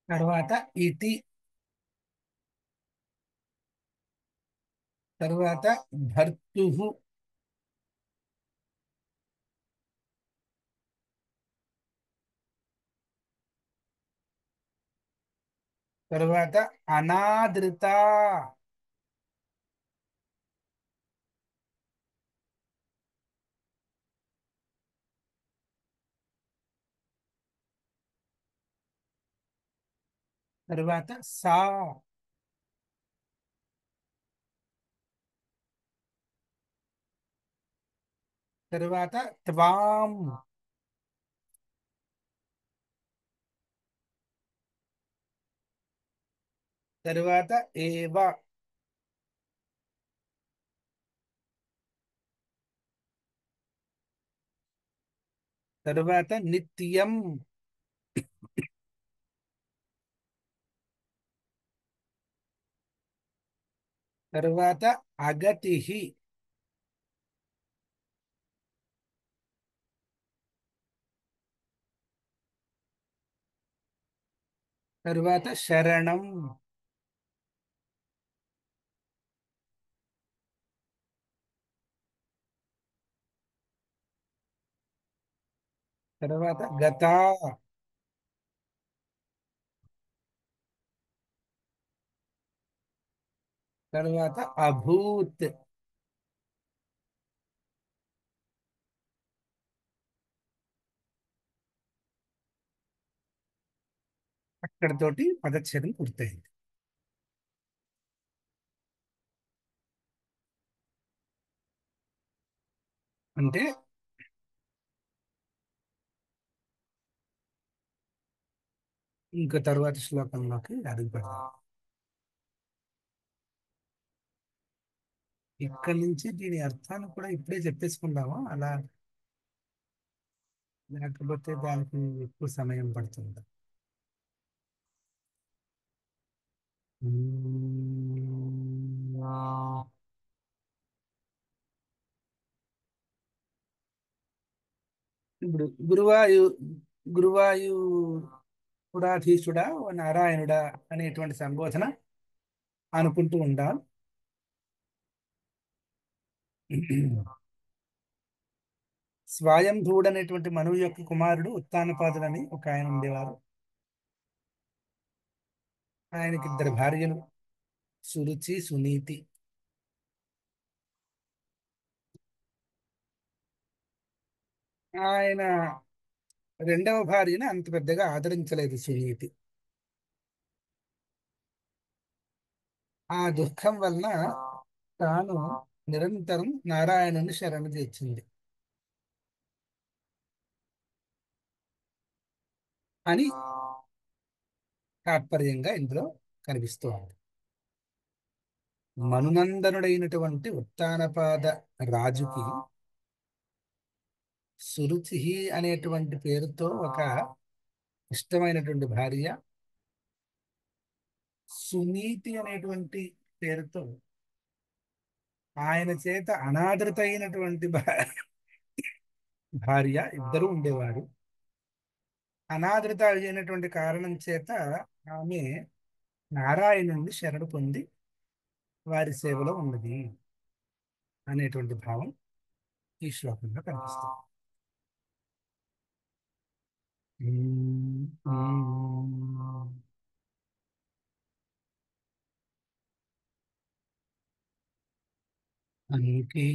తర్వాత ఇతి. తర్వాత భర్తు. తర్వాత అనాదృత. తర్వాత సా. తర్వాత త్వాం. తర్వాత ఏవ. తర్వాత నిత్యం. తర్వాత అగతి. తర్వాత శరణం. తర్వాత గత. తర్వాత అభూత్. అక్కడితోటి పదచ్ఛేదం పూర్తయింది. అంటే ఇంక తరువాత శ్లోకంలోకి అడుగు పెడదాం. ఇక్కడి నుంచి దీని అర్థాన్ని కూడా ఇప్పుడే చెప్పేసుకుందామా అలా, లేకపోతే దానికి ఎక్కువ సమయం పడుతుంది? ఇప్పుడు గురువాయు పురాధీశుడా ఓ నారాయణుడా అనేటువంటి సంబోధన అనుకుంటూ ఉండాలి. స్వయంభూడు అనేటువంటి మనువు యొక్క కుమారుడు ఉత్తానపాదులని ఒక ఆయన ఉండేవారు. ఆయనకి ఇద్దరు భార్యలు, సురుచి, సునీతి. ఆయన రెండవ భార్యని అంత పెద్దగా ఆదరించలేదు సునీతి. ఆ దుఃఖం వలన తాను నిరంతరం నారాయణుని శరణు తెచ్చింది అని తాత్పర్యంగా ఇందులో కనిపిస్తోంది. మనునందనుడైనటువంటి ఉత్తానపాద రాజుకి సురుచి అనేటువంటి పేరుతో ఒక ఇష్టమైనటువంటి భార్య, సునీతి అనేటువంటి పేరుతో ఆయన చేత అనాదృత అయినటువంటి భార్య ఇద్దరు ఉండేవారు. అనాదృత అయినటువంటి కారణం చేత ఆమె నారాయణుణ్ణి శరణు పొంది వారి సేవలో ఉన్నది అనేటువంటి భావం ఈ శ్లోకంలో కనిపిస్తుంది. అంకే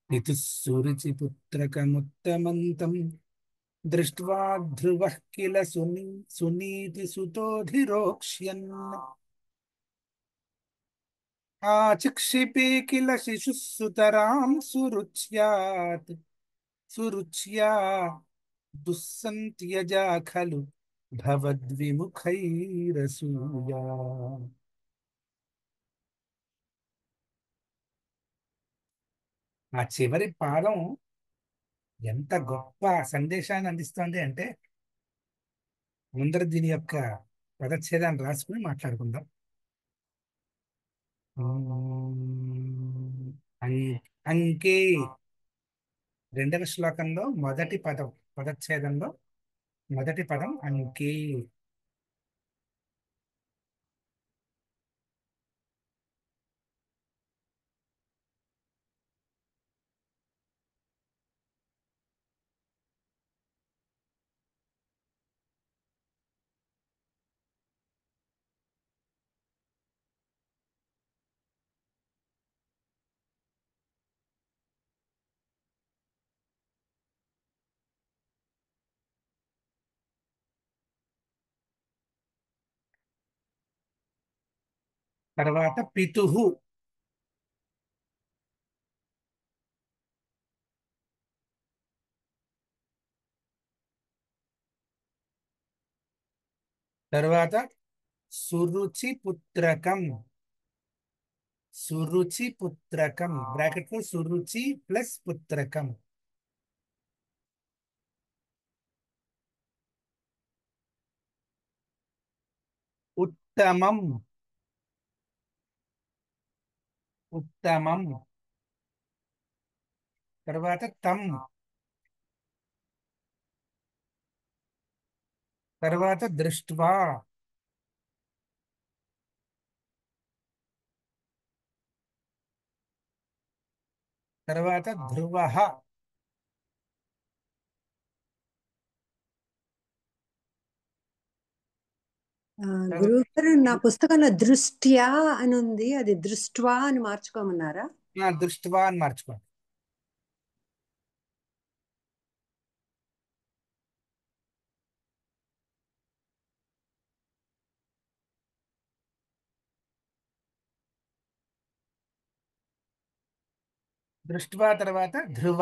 పితుస్సురుచిపుత్రకముత్తమంతం దృష్ట్వా ధ్రువः కిల సునీతిసుతోధిరోక్ష్యన్ ఆచిక్షిపే కిల శిశుः సుతరాం సురుచ్యా దుస్సంత్యజా ఖలు భవద్విముఖైరసూయా. ఆ చివరి పాదం ఎంత గొప్ప సందేశాన్ని అందిస్తోంది అంటే, ముందర దీని యొక్క పదచ్ఛేదాన్ని రాసుకుని మాట్లాడుకుందాం. అంకే, రెండవ శ్లోకంలో మొదటి పదం, పదచ్ఛేదంలో మొదటి పదం అంకే. తర్వాత పితుహు, తర్వాత సురుచి పుత్రకం. సురుచి పుత్రకం బ్రాకెట్ లో సురుచి ప్లస్ పుత్రకం. ఉత్తమం, ఉత్తమం. తర్వాత తం, తర్వాత దృష్ట్వా, తర్వాత ధ్రువ. గురువు గారు, నా పుస్తకంలో దృష్ట్యా అని ఉంది, అది దృష్ట్వా అని మార్చుకోమన్నారా? దృష్ట్వా అని మార్చుకోండి. దృష్ట్వా తర్వాత ధ్రువ,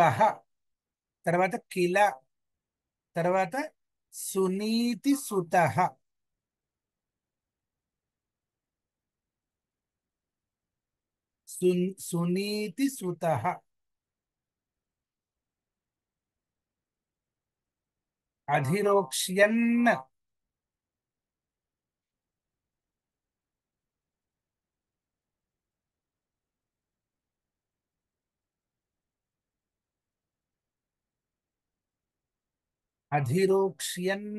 తర్వాత కిల, తర్వాత సునీతి సుత. సునీతి సుత. అధిరోక్ష్యన్, అధిరోక్ష్యన్.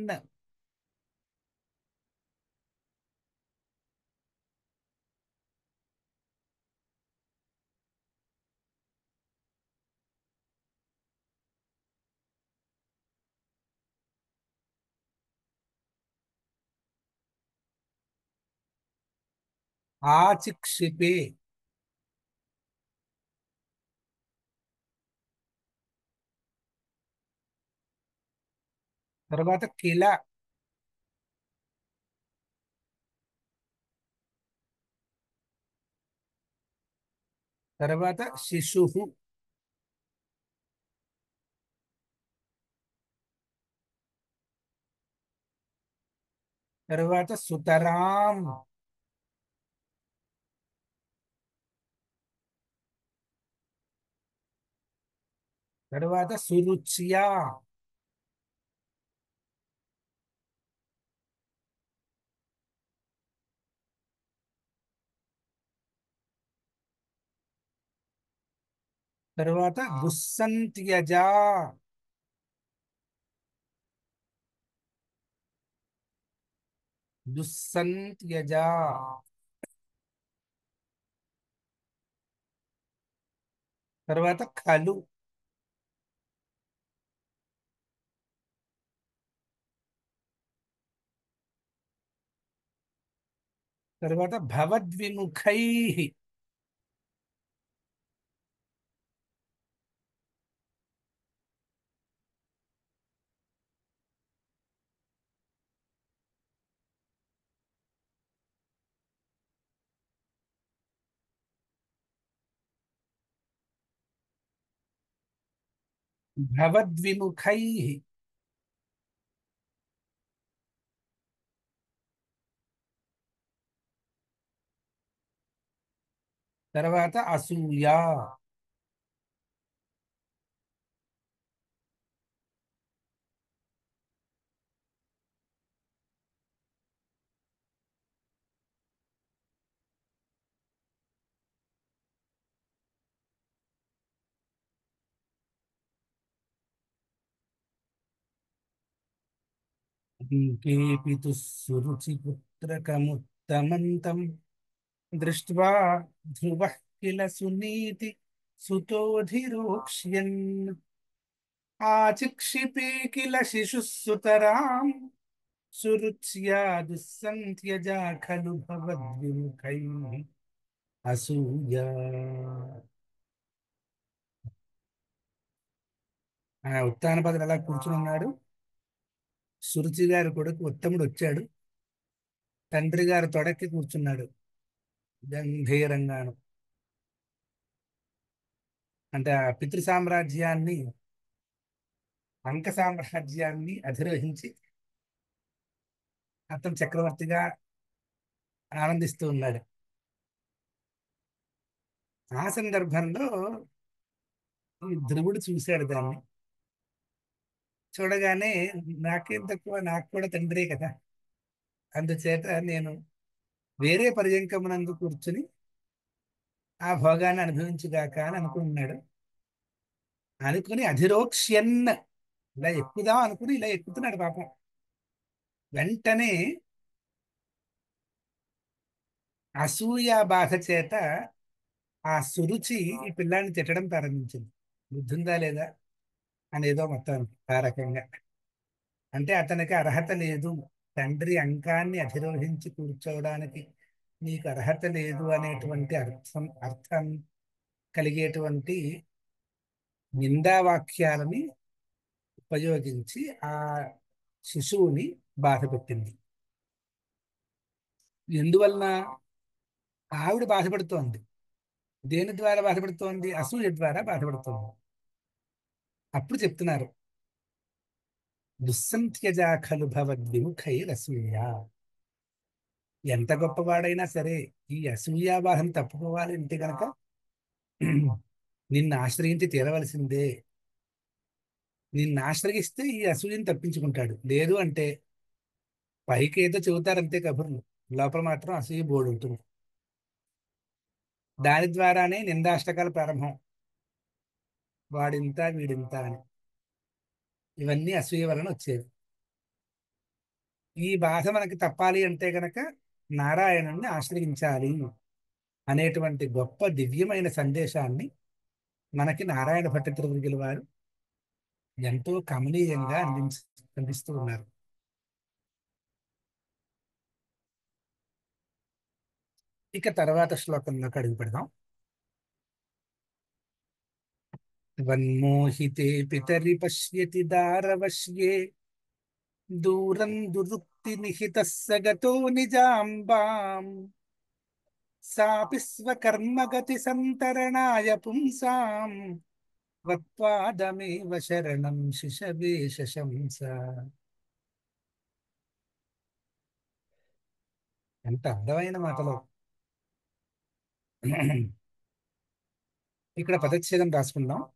ఆచిక్షిపే, తర్వాత కిల, తర్వాత శిశు, తర్వాత సుతరాం, తర్వాత సురుచ్యా, తర్వాత దుస్సంత్యజ, దుస్సంత్యజ, తర్వాత ఖలు, తర్వాత భవద్విముఖై. భవద్విముఖై. తర్వాత అసూయ. కేపితు సురుచి పుత్రకముత్తమంతం దృష్ట్వా ధ్రువ కిల సునీతి సుతోధిరోక్ష్యన్ ఆచిక్షిపే కిల శిశుసుతరాం సురుచ్యా దుస్సంత్యజా ఖలు భవద్విముఖై అసూయ. ఆ ఉత్తానపదులు అలా కూర్చుని ఉన్నాడు. సురుచి గారి కొడుకు ఉత్తముడు వచ్చాడు. తండ్రి గారి తొడక్కి కూర్చున్నాడు గంభీరంగాను. అంటే ఆ పితృ సామ్రాజ్యాన్ని, అంక సామ్రాజ్యాన్ని అధిరోహించి అతను చక్రవర్తిగా ఆనందిస్తూ ఉన్నాడు. ఆ సందర్భంలో ఈ ధ్రువుడు చూశాడు దాన్ని. చూడగానే నాకేం తక్కువ, నాకు కూడా తండ్రే కదా, అందుచేత నేను వేరే పర్యంకమునందు కూర్చుని ఆ భోగాన్ని అనుభవించుగాక అని అనుకున్నాడు. అనుకుని అధిరోక్ష్యన్, ఇలా ఎక్కుదాం అనుకుని ఇలా ఎక్కుతున్నాడు పాపం. వెంటనే అసూయ బాధ చేత ఆ సురుచి ఈ పిల్లాన్ని తిట్టడం ప్రారంభించింది. బుద్ధుందా లేదా అనేదో మొత్తం ఆ రకంగా. అంటే అతనికి అర్హత లేదు, తండ్రి అంకాన్ని అధిరోహించి కూర్చోవడానికి నీకు అర్హత లేదు అనేటువంటి అర్థం కలిగేటువంటి నిందావాక్యాలని ఉపయోగించి ఆ శిశువుని బాధపెట్టింది. ఎందువలన? ఆవిడ బాధపడుతోంది. దేని ద్వారా బాధపడుతోంది? అసూయ ద్వారా బాధపడుతోంది. అప్పుడు చెప్తున్నారు, దుస్సంత్యజా ఖలు భవద్విముఖైరసూయ. ఎంత గొప్పవాడైనా సరే ఈ అసూయావాహం తప్పుకోవాలి అంటే గనక నిన్ను ఆశ్రయించి తీరవలసిందే. నిన్ను ఆశ్రయిస్తే ఈ అసూయని తప్పించుకుంటాడు. లేదు అంటే పైకి ఏదో చెబుతారంతే కబుర్లు, లోపల మాత్రం అసూయ బోర్డు ఉంటుంది. దాని ద్వారానే నిందాష్టకాలు ప్రారంభం. వాడింత వీడింత అని, ఇవన్నీ అసూయ వలన వచ్చేది. ఈ బాధ మనకి తప్పాలి అంటే గనక నారాయణుణ్ణి ఆశ్రయించాలి అనేటువంటి గొప్ప దివ్యమైన సందేశాన్ని మనకి నారాయణ భట్టిత్రిపురగిరి వారు ఎంతో కమనీయంగా అందిస్తూ ఉన్నారు. ఇక తర్వాత శ్లోకంలోకి అడుగు పెడదాం. వన్మోహితే పితరి పశ్యతి దారవశ్యే దూరం దురుక్తి నిహిత సగతో నిజాంబాం సాపి స్వకర్మగతి సంతరణాయ పుంసాం వత్పాదమేవ శరణం శిశవే శశంస. ఎంత అందమైన మాటలు. ఇక్కడ పదచ్ఛేదం రాసుకుందాం.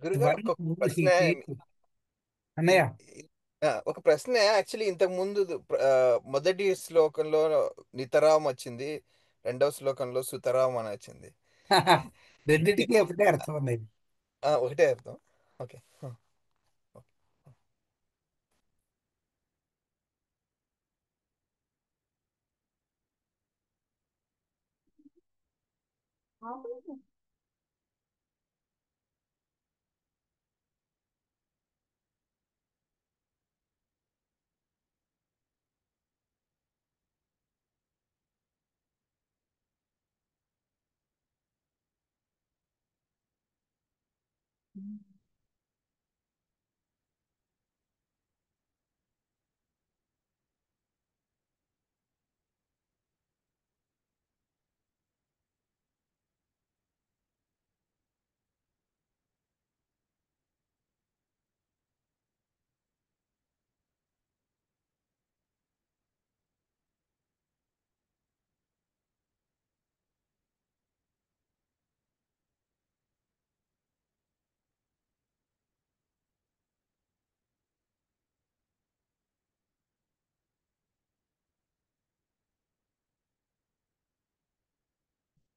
గురుగారు త్వన్ ఒక ప్రశ్న. ఊహితే. అన్నయ్య. ఇ- ఒక ప్రశ్న యాక్చువల్లీ ఇంతకు ముందు మొదటి శ్లోకంలో నితరాం వచ్చింది, రెండవ శ్లోకంలో సుతరాం అని వచ్చింది. రెండింటికి ఒకటే అర్థం ఉన్నాయి. ఒకటే అర్థం. ఓకే.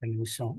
ఒక నిమిషం.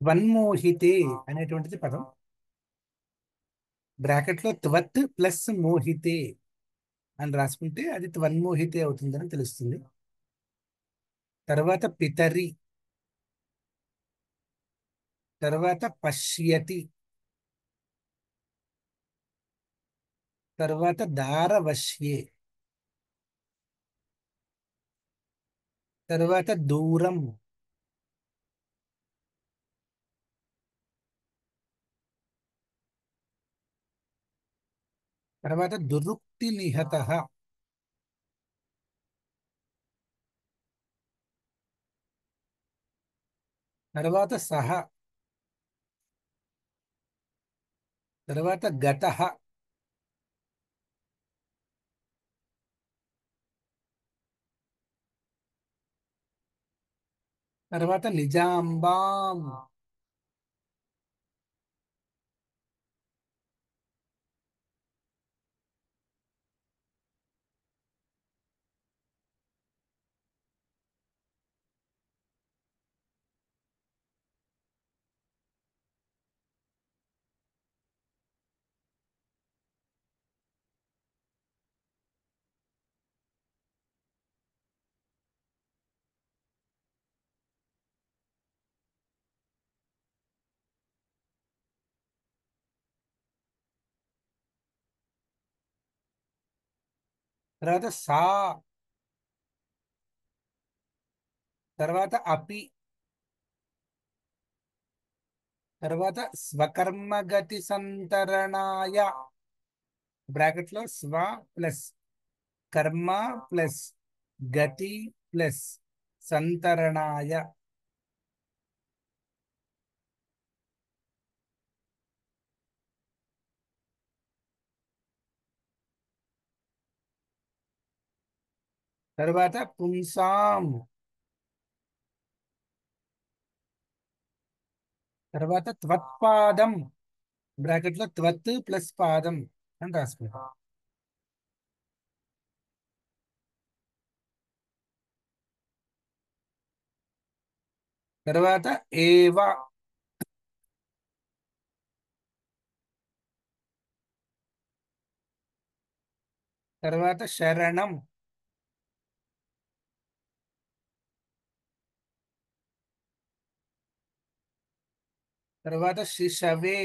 వన్మోహితే అనేటువంటిది పదం. బ్రాకెట్ లో త్వత్ ప్లస్ మోహితే అని రాసుకుంటే అది త్వన్మోహితే అవుతుందని తెలుస్తుంది. తర్వాత పితరి, తర్వాత పశ్యతి, తర్వాత దారవశ్యే, తర్వాత దూరం, తర్వాత దురుక్తి నిహత, తర్వాత సహ, తర్వాత గతః, తర్వాత నిజాంబాం, తర్వాత సా, తర్వాత అపి, తర్వాత స్వకర్మగతి సంతరణాయ, బ్రాకెట్ లో స్వ ప్లస్ కర్మ ప్లస్ గతి ప్లస్ సంతరణాయ, తర్వాత పుంసాం, తర్వాత త్వత్పాదం, బ్రాకెట్ లో త్వత్ ప్లస్ పాదం అని రాసుకుంటాం. తర్వాత ఏవ, తర్వాత శరణం, తర్వాత శిశవే,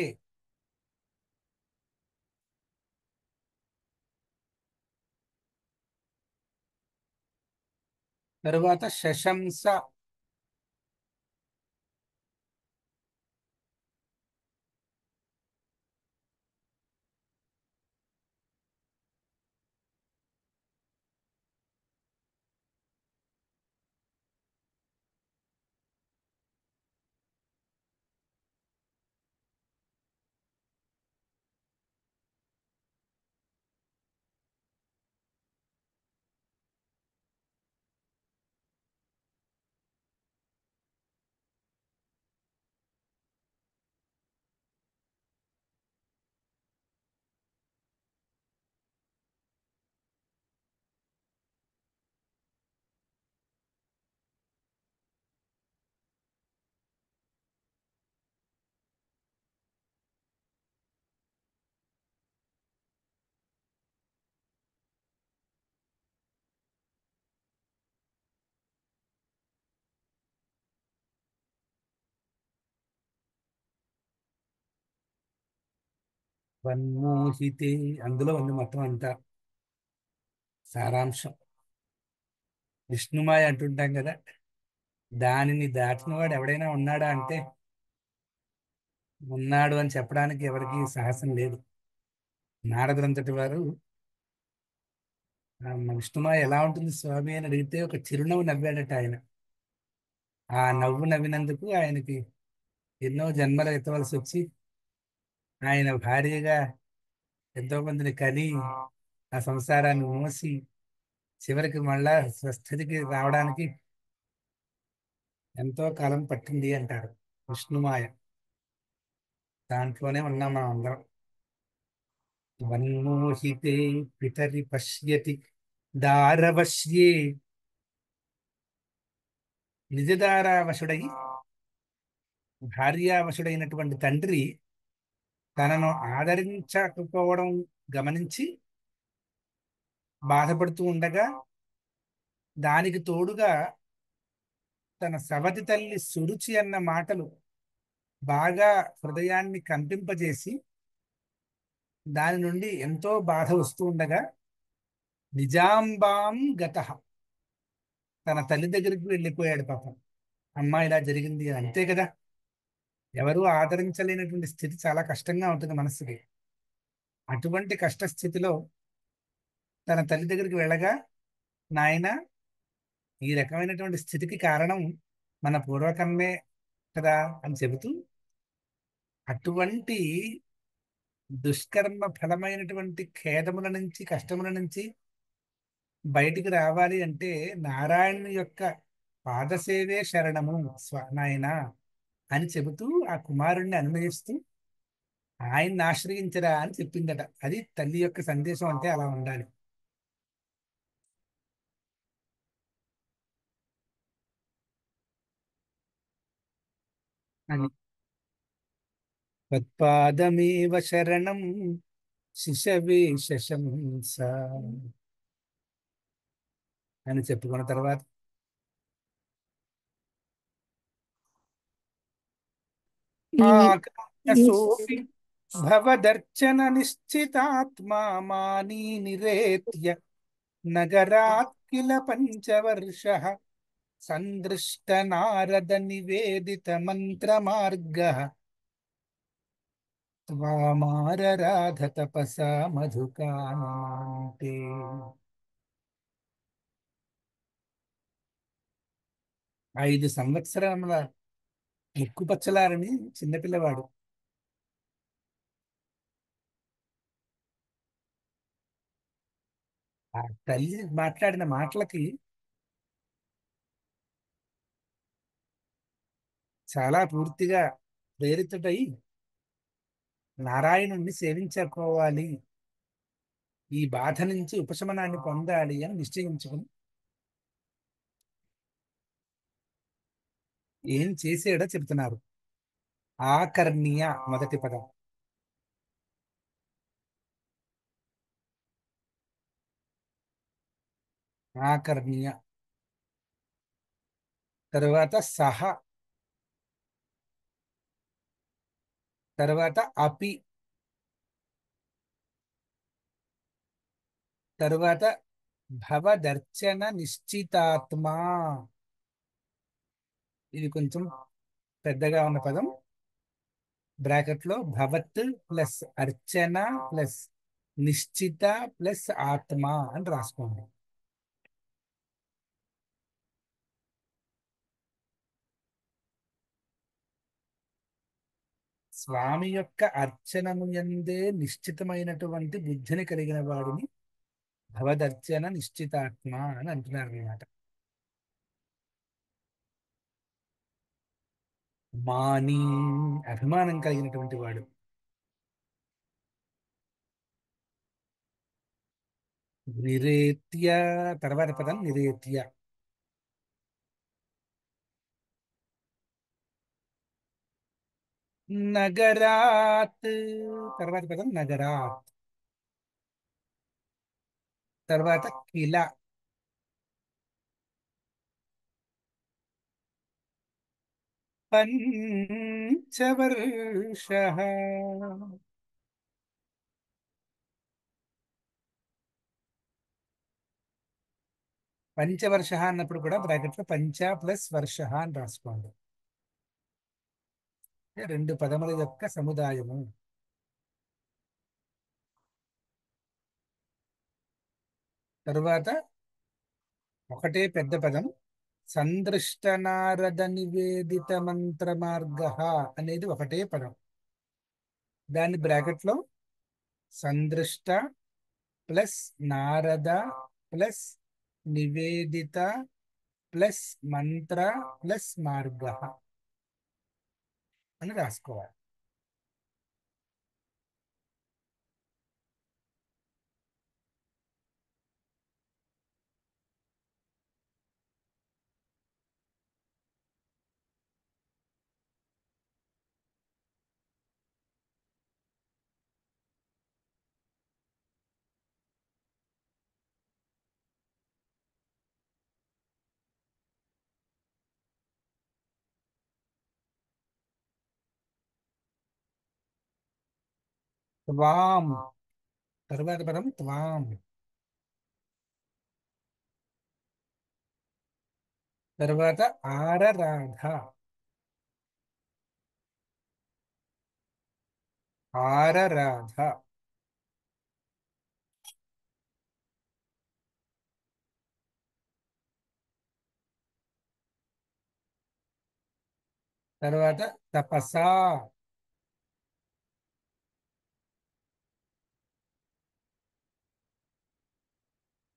తర్వాత శశంస, వన్మోహితే, అందులో ఉంది మొత్తం అంతా సారాంశం. విష్ణుమాయ అంటుంటాం కదా, దానిని దాటిన వాడు ఎవడైనా ఉన్నాడా అంటే ఉన్నాడు అని చెప్పడానికి ఎవరికి సాహసం లేదు. నారదులంతటి వారు విష్ణుమాయ ఎలా ఉంటుంది స్వామి అని అడిగితే ఒక చిరునవ్వు నవ్వాడట ఆయన. ఆ నవ్వు నవ్వినందుకు ఆయనకి ఎన్నో జన్మలు ఎత్తవలసి వచ్చి ఆయన భార్యగా ఎంతో మందిని కని ఆ సంసారాన్ని మోసి చివరికి మళ్ళా స్వస్థితికి రావడానికి ఎంతో కాలం పట్టింది అంటారు విష్ణుమాయ. దాంట్లోనే ఉన్నాం మనం అందరం. వన్మోహితే పితరి పశ్యతి దారవశ్యే, నిజదారావశుడై భార్యావశుడైనటువంటి తండ్రి తనను ఆదరించకపోవడం గమనించి బాధపడుతూ ఉండగా, దానికి తోడుగా తన సవతి తల్లి సురుచి అన్న మాటలు బాగా హృదయాన్ని కంపింపజేసి దాని నుండి ఎంతో బాధ వస్తూ ఉండగా, నిజాంబాం గతః, తన తల్లి దగ్గరికి వెళ్ళిపోయాడు పాపం. అమ్మా ఇలా జరిగింది అని. అంతే కదా, ఎవరు ఆదరించలేనటువంటి స్థితి చాలా కష్టంగా ఉంటుంది మనసుకి. అటువంటి కష్ట స్థితిలో తన తల్లి దగ్గరికి వెళ్ళగా, నాయన ఈ రకమైనటువంటి స్థితికి కారణం మన పూర్వకర్మే కదా అని చెబుతూ, అటువంటి దుష్కర్మ ఫలమైనటువంటి ఖేదముల నుంచి, కష్టముల నుంచి బయటికి రావాలి అంటే నారాయణుని యొక్క పాదసేవే శరణము నాయన అని చెబుతూ ఆ కుమారుణ్ణి అనునయిస్తూ ఆయన్ని ఆశ్రయించరా అని చెప్పిందట. అది తల్లి యొక్క సందేశం అంటే అలా ఉండాలి అని. తత్పాదమేవ శరణం శిశవే శశంస అని చెప్పుకున్న తర్వాత, ఈ ఈ సోపి భవదర్చన నిశ్చితాత్మా మానీ నిరేత్య నగరాత్ కిల పంచవర్ష సందృష్ట నారద నివేదిత మంత్ర మార్గ త్వామారరాధ తపసా మధుకానంతే. 5 సంవత్సరముల ముక్కుపచ్చలారని చిన్నపిల్లవాడు. ఆ తల్లి మాట్లాడిన మాటలకి చాలా పూర్తిగా ప్రేరితుడై నారాయణుణ్ణి సేవించుకోవాలి, ఈ బాధ నుంచి ఉపశమనాన్ని పొందాలి అని నిశ్చయించుకుని ఏం చేసాడో చెప్తున్నారు. ఆకర్ణీయ మొదటి పదం. ఆకర్ణీయ తరువాత సహ, తరువాత అపి, తరువాత భవదర్చన నిశ్చితాత్మా. ఇది కొంచెం పెద్దగా ఉన్న పదం. బ్రాకెట్ లో భవత్ ప్లస్ అర్చన ప్లస్ నిశ్చిత ప్లస్ ఆత్మ అని రాసుకోండి. స్వామి యొక్క అర్చనము యందే నిశ్చితమైనటువంటి బుద్ధిని కలిగిన వాడిని భవదర్చన నిశ్చితాత్మ అని అంటున్నారు అన్నమాట. మాని, అభిమానం కలిగినటువంటి వాడు. నిరేత్య, తర్వాత పదం నిరేత్య. నగరాత్, తర్వాత పదం నగరాత్. తర్వాత కిల, పంచవర్ష. పంచవర్ష అన్నప్పుడు కూడా బ్రాకెట్లో పంచ ప్లస్ వర్ష అని రాసుకోండి. అంటే రెండు పదముల యొక్క సముదాయము. తరువాత ఒకటే పెద్ద పదం సందృష్ట నారద నివేదిత మంత్ర మార్గ అనేది ఒకటే పదం. దాన్ని బ్రాకెట్లో సందృష్ట ప్లస్ నారద ప్లస్ నివేదిత ప్లస్ మంత్ర ప్లస్ మార్గ అని రాసుకోవాలి. త్వాం తరువాత పదం త్వాం. తరువాత ఆరరాధ. ఆరరాధ. తర్వాత తపసా.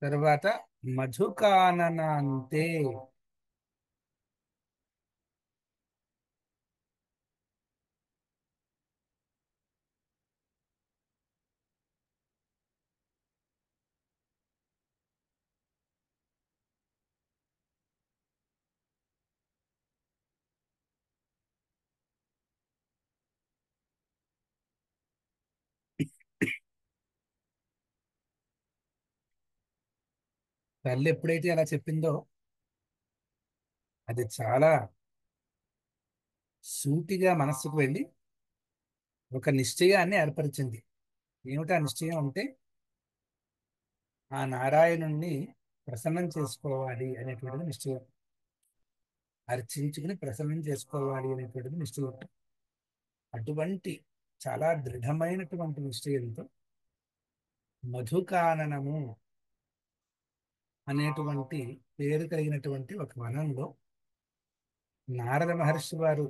తర్వాత మధుకాననాంతే. తల్లి ఎప్పుడైతే అలా చెప్పిందో అది చాలా సూటిగా మనస్సుకు వెళ్ళి ఒక నిశ్చయాన్ని ఏర్పరిచింది. ఏమిటా నిశ్చయం అంటే ఆ నారాయణుణ్ణి ప్రసన్నం చేసుకోవాలి అనేటువంటిది నిశ్చయం. అర్చించుకుని ప్రసన్నం చేసుకోవాలి అనేటువంటిది నిశ్చయం. అటువంటి చాలా దృఢమైనటువంటి నిశ్చయంతో మధుకాననము అనేటువంటి పేరు కలిగినటువంటి ఒక వనంలో నారద మహర్షి వారు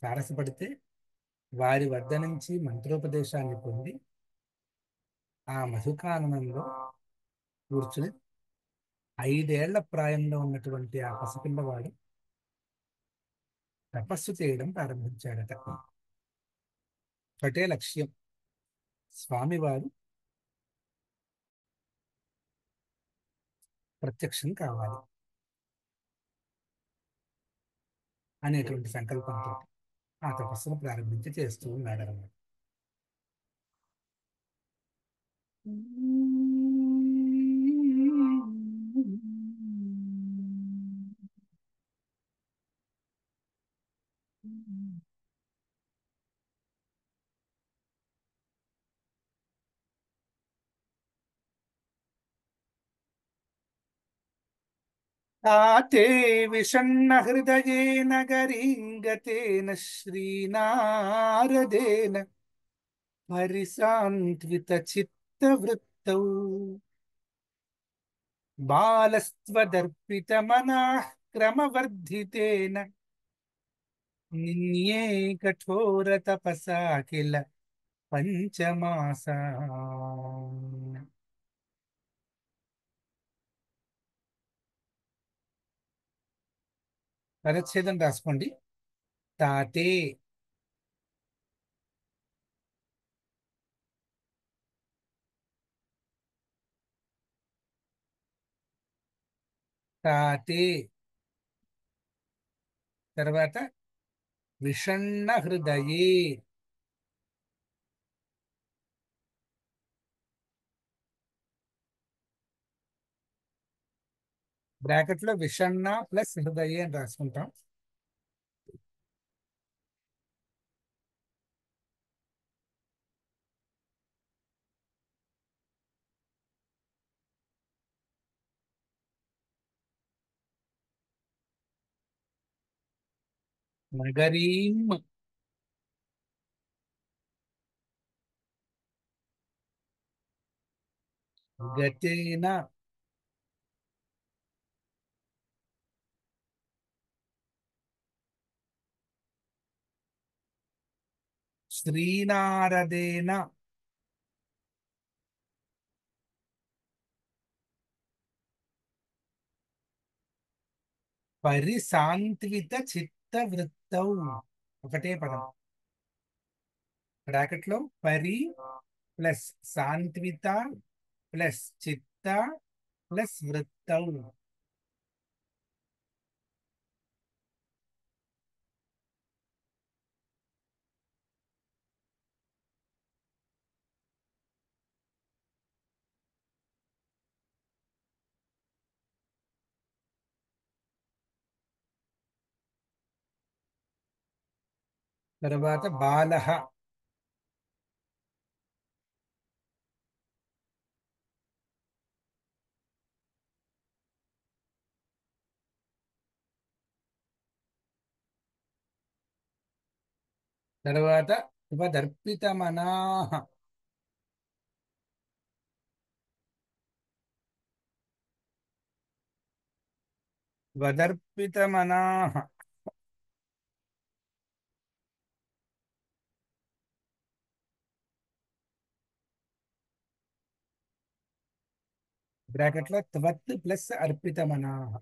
తారసపడితే వారి వద్ద నుంచి మంత్రోపదేశాన్ని పొంది ఆ మధుకాననంలో కూర్చుని 5 ఏళ్ల ప్రాయంలో ఉన్నటువంటి ఆ పసిపిల్లవాడు తపస్సు చేయడం ప్రారంభించాడట. ఒకటే లక్ష్యం, స్వామివారు ప్రత్యక్షం కావాలి అనేటువంటి సంకల్పంతో ఆ తపస్సును ప్రారంభించి చేస్తూ ఉన్నాడు అన్నమాట. తాతే విషణ్ణ హృదయేన గరీంగతేన శ్రీనారదేన పరిసాన్విత చిత్తవృత్తౌ బాలస్త్వదర్పిత మనః క్రమవర్ధితేన నిన్యే కఠోర తపసా కిల పంచమాసా. పదచ్ఛేదం రాసుకోండి. తాతే తాతే తర్వాత విషణ్ణ హృదయే. బ్రాకెట్లో విషణ్ణ ప్లస్ హృదయే అని రాసుకుంటాం. నగరీం గతేన శ్రీనారదేన పరిసాంత్విత చిత్తవృత్తౌ. ఒకటే పదం, బ్రాకెట్ లో పరి ప్లస్ సాంత్విత ప్లస్ చిత్త ప్లస్ వృత్తౌ. తర్వాత బాలః, తర్వాత ఉపదర్పితమనాః, వదర్పితమనాః. బ్రాకెట్ లో త్వత్ ప్లస్ అర్పితమనాః.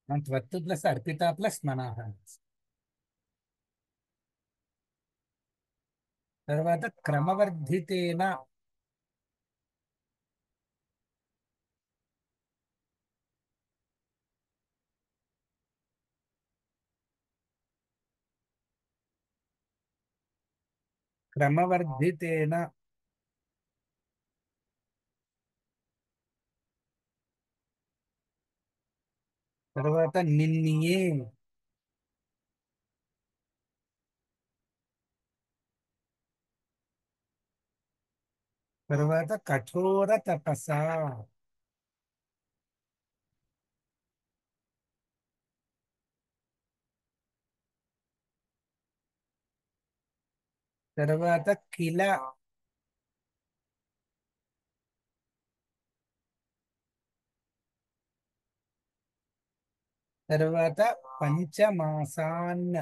త్వత్ ప్లస్ అర్పిత ప్లస్ మనాః. తర్వాత క్రమవర్ధితేన, క్రమవర్ధితేన. తర్వాత నిన్నియే, తర్వాత కఠోర తపస. తర్వాత కిల, తర్వాత పంచమాసాన్.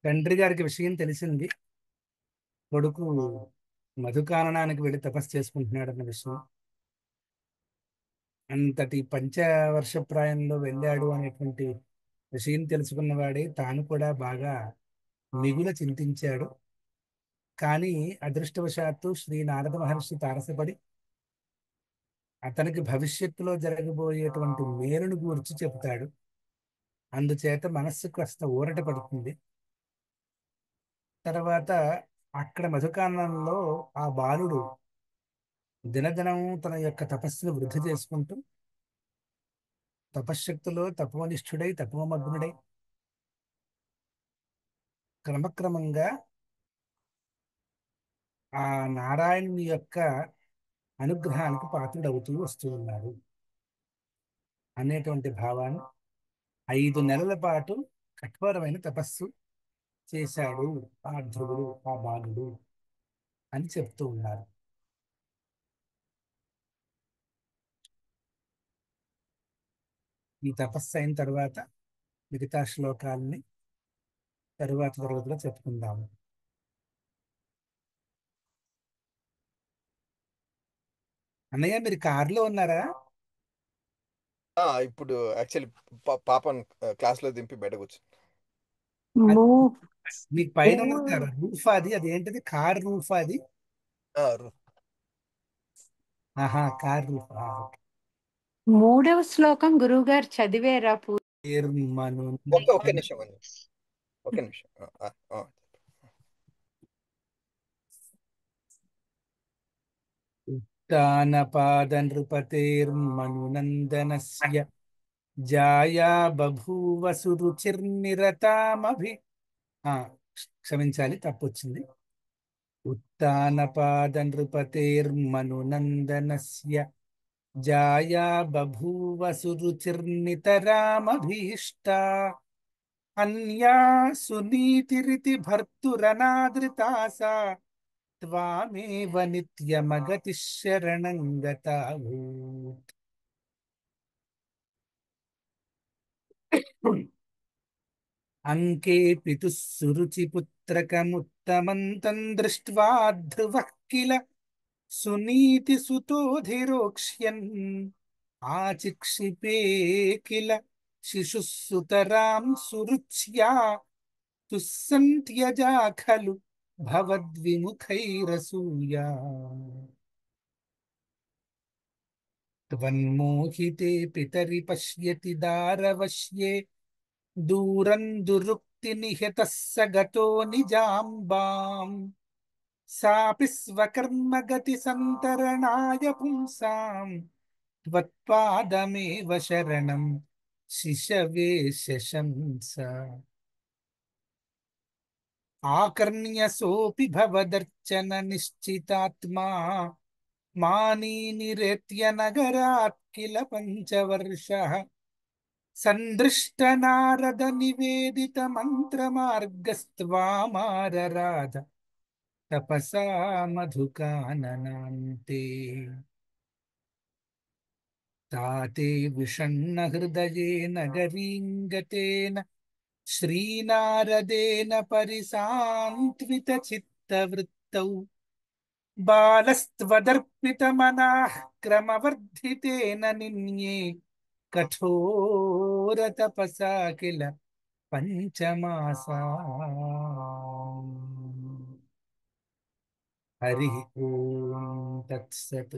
తండ్రి గారికి విషయం తెలిసింది, కొడుకు మధుకాననానికి వెళ్ళి తపస్సు చేసుకుంటున్నాడు అన్న విషయం. అంతటి పంచవర్ష ప్రాయంలో వెళ్ళాడు అనేటువంటి విషయం తెలుసుకున్నవాడే తాను కూడా బాగా మిగుల చింతించాడు. కానీ అదృష్టవశాత్తు శ్రీ నారద మహర్షి తారసపడి అతనికి భవిష్యత్తులో జరగబోయేటువంటి మేలును గూర్చి చెబుతాడు. అందుచేత మనస్సు కాస్త ఊరట పడుతుంది. తర్వాత అక్కడ మధుకానంలో ఆ బాలుడు దినదినం తన యొక్క తపస్సును వృద్ధి చేసుకుంటూ తపశ్శక్తిలో తపోనిష్ఠుడై తపోమగ్నుడై క్రమక్రమంగా ఆ నారాయణుని యొక్క అనుగ్రహానికి పాత్రుడవుతూ వస్తూ ఉన్నారు అనేటువంటి భావాన్ని 5 నెలల పాటు కఠోరమైన తపస్సు చేశాడు ఆ ధ్రువుడు, ఆ బాలుడు అని చెప్తూ ఉన్నారు. ఈ తపస్సు అయిన తర్వాత మిగతా శ్లోకాలని తరువాత తరగతిలో చెప్పుకుందాము. అన్నయ్య మీరు కారులో ఉన్నారా? ఇప్పుడు యాక్చువల్లీ పాపను క్లాస్లో దింపి బయట కూర్చుని. అది మూ మీకు పైన మూ ఉన్నది కదా రూఫ్, అది ఏంటిది? కార్ రూఫ్ అది? ఆహా, కార్ రూఫ్. మూడవ శ్లోకం గురువుగారు చదివేరా తీర్మను ఒక్క నిమిషం అండి, ఒక్క నిమిషం. ఉత్తానపాద నృపతేర్మనునందనస్య జాయా బభూవ సురుచిర్నిరతామభి ఆ, క్షమించాలి, తప్పొచ్చింది. ఉత్తానపాద నృపతేర్మనునందనస్య జాయా బభూవ సురుచిర్నితరామభీష్టా అన్యా సునీతిరితి భర్తురనాదృతా సా త్వామేవ నిత్యమగతి శరణం గతా భూత్. అంకే పితుః సురుచిపుత్రకముత్తమంతం దృష్ట్వా ధ్రువః కిల సునీతిసుతోధిరోక్ష్యన్ ఆచిక్షిపే కిల శిశుः సుతరాం సురుచ్యా తుస్సంత్యజా ఖలు భవద్విముఖైరసూయా త్వన్మోహితే పితరి పశ్యతి దారవశ్యే దూరం దురుక్తి నిహతః స గతో నిజాంబాం సాపి స్వకర్మగతి సంతరణాయ పుంసాం త్వత్పాదమేవ శరణం శిశవే శశంస. ఆకర్ణ్య సోపి భవదర్చన నిశ్చితాత్మా మానీ నిరేత్య నగరాత్ కిల పంచవర్షః సందృష్ట నారద నివేదిత మంత్రమార్గస్త్వామారరాధ తపసా మధుకాననాంతే తాతే విషణ్ణ హృదయేన గరీంగతేన శ్రీనారదేన పరిసాన్త్విత చిత్తవృత్తౌ బాలస్త్వదర్పితమనాః క్రమవర్ధితేన నిన్యే కఠోర తపసా కిల పంచమాసా. హరి ఓం తత్సత్.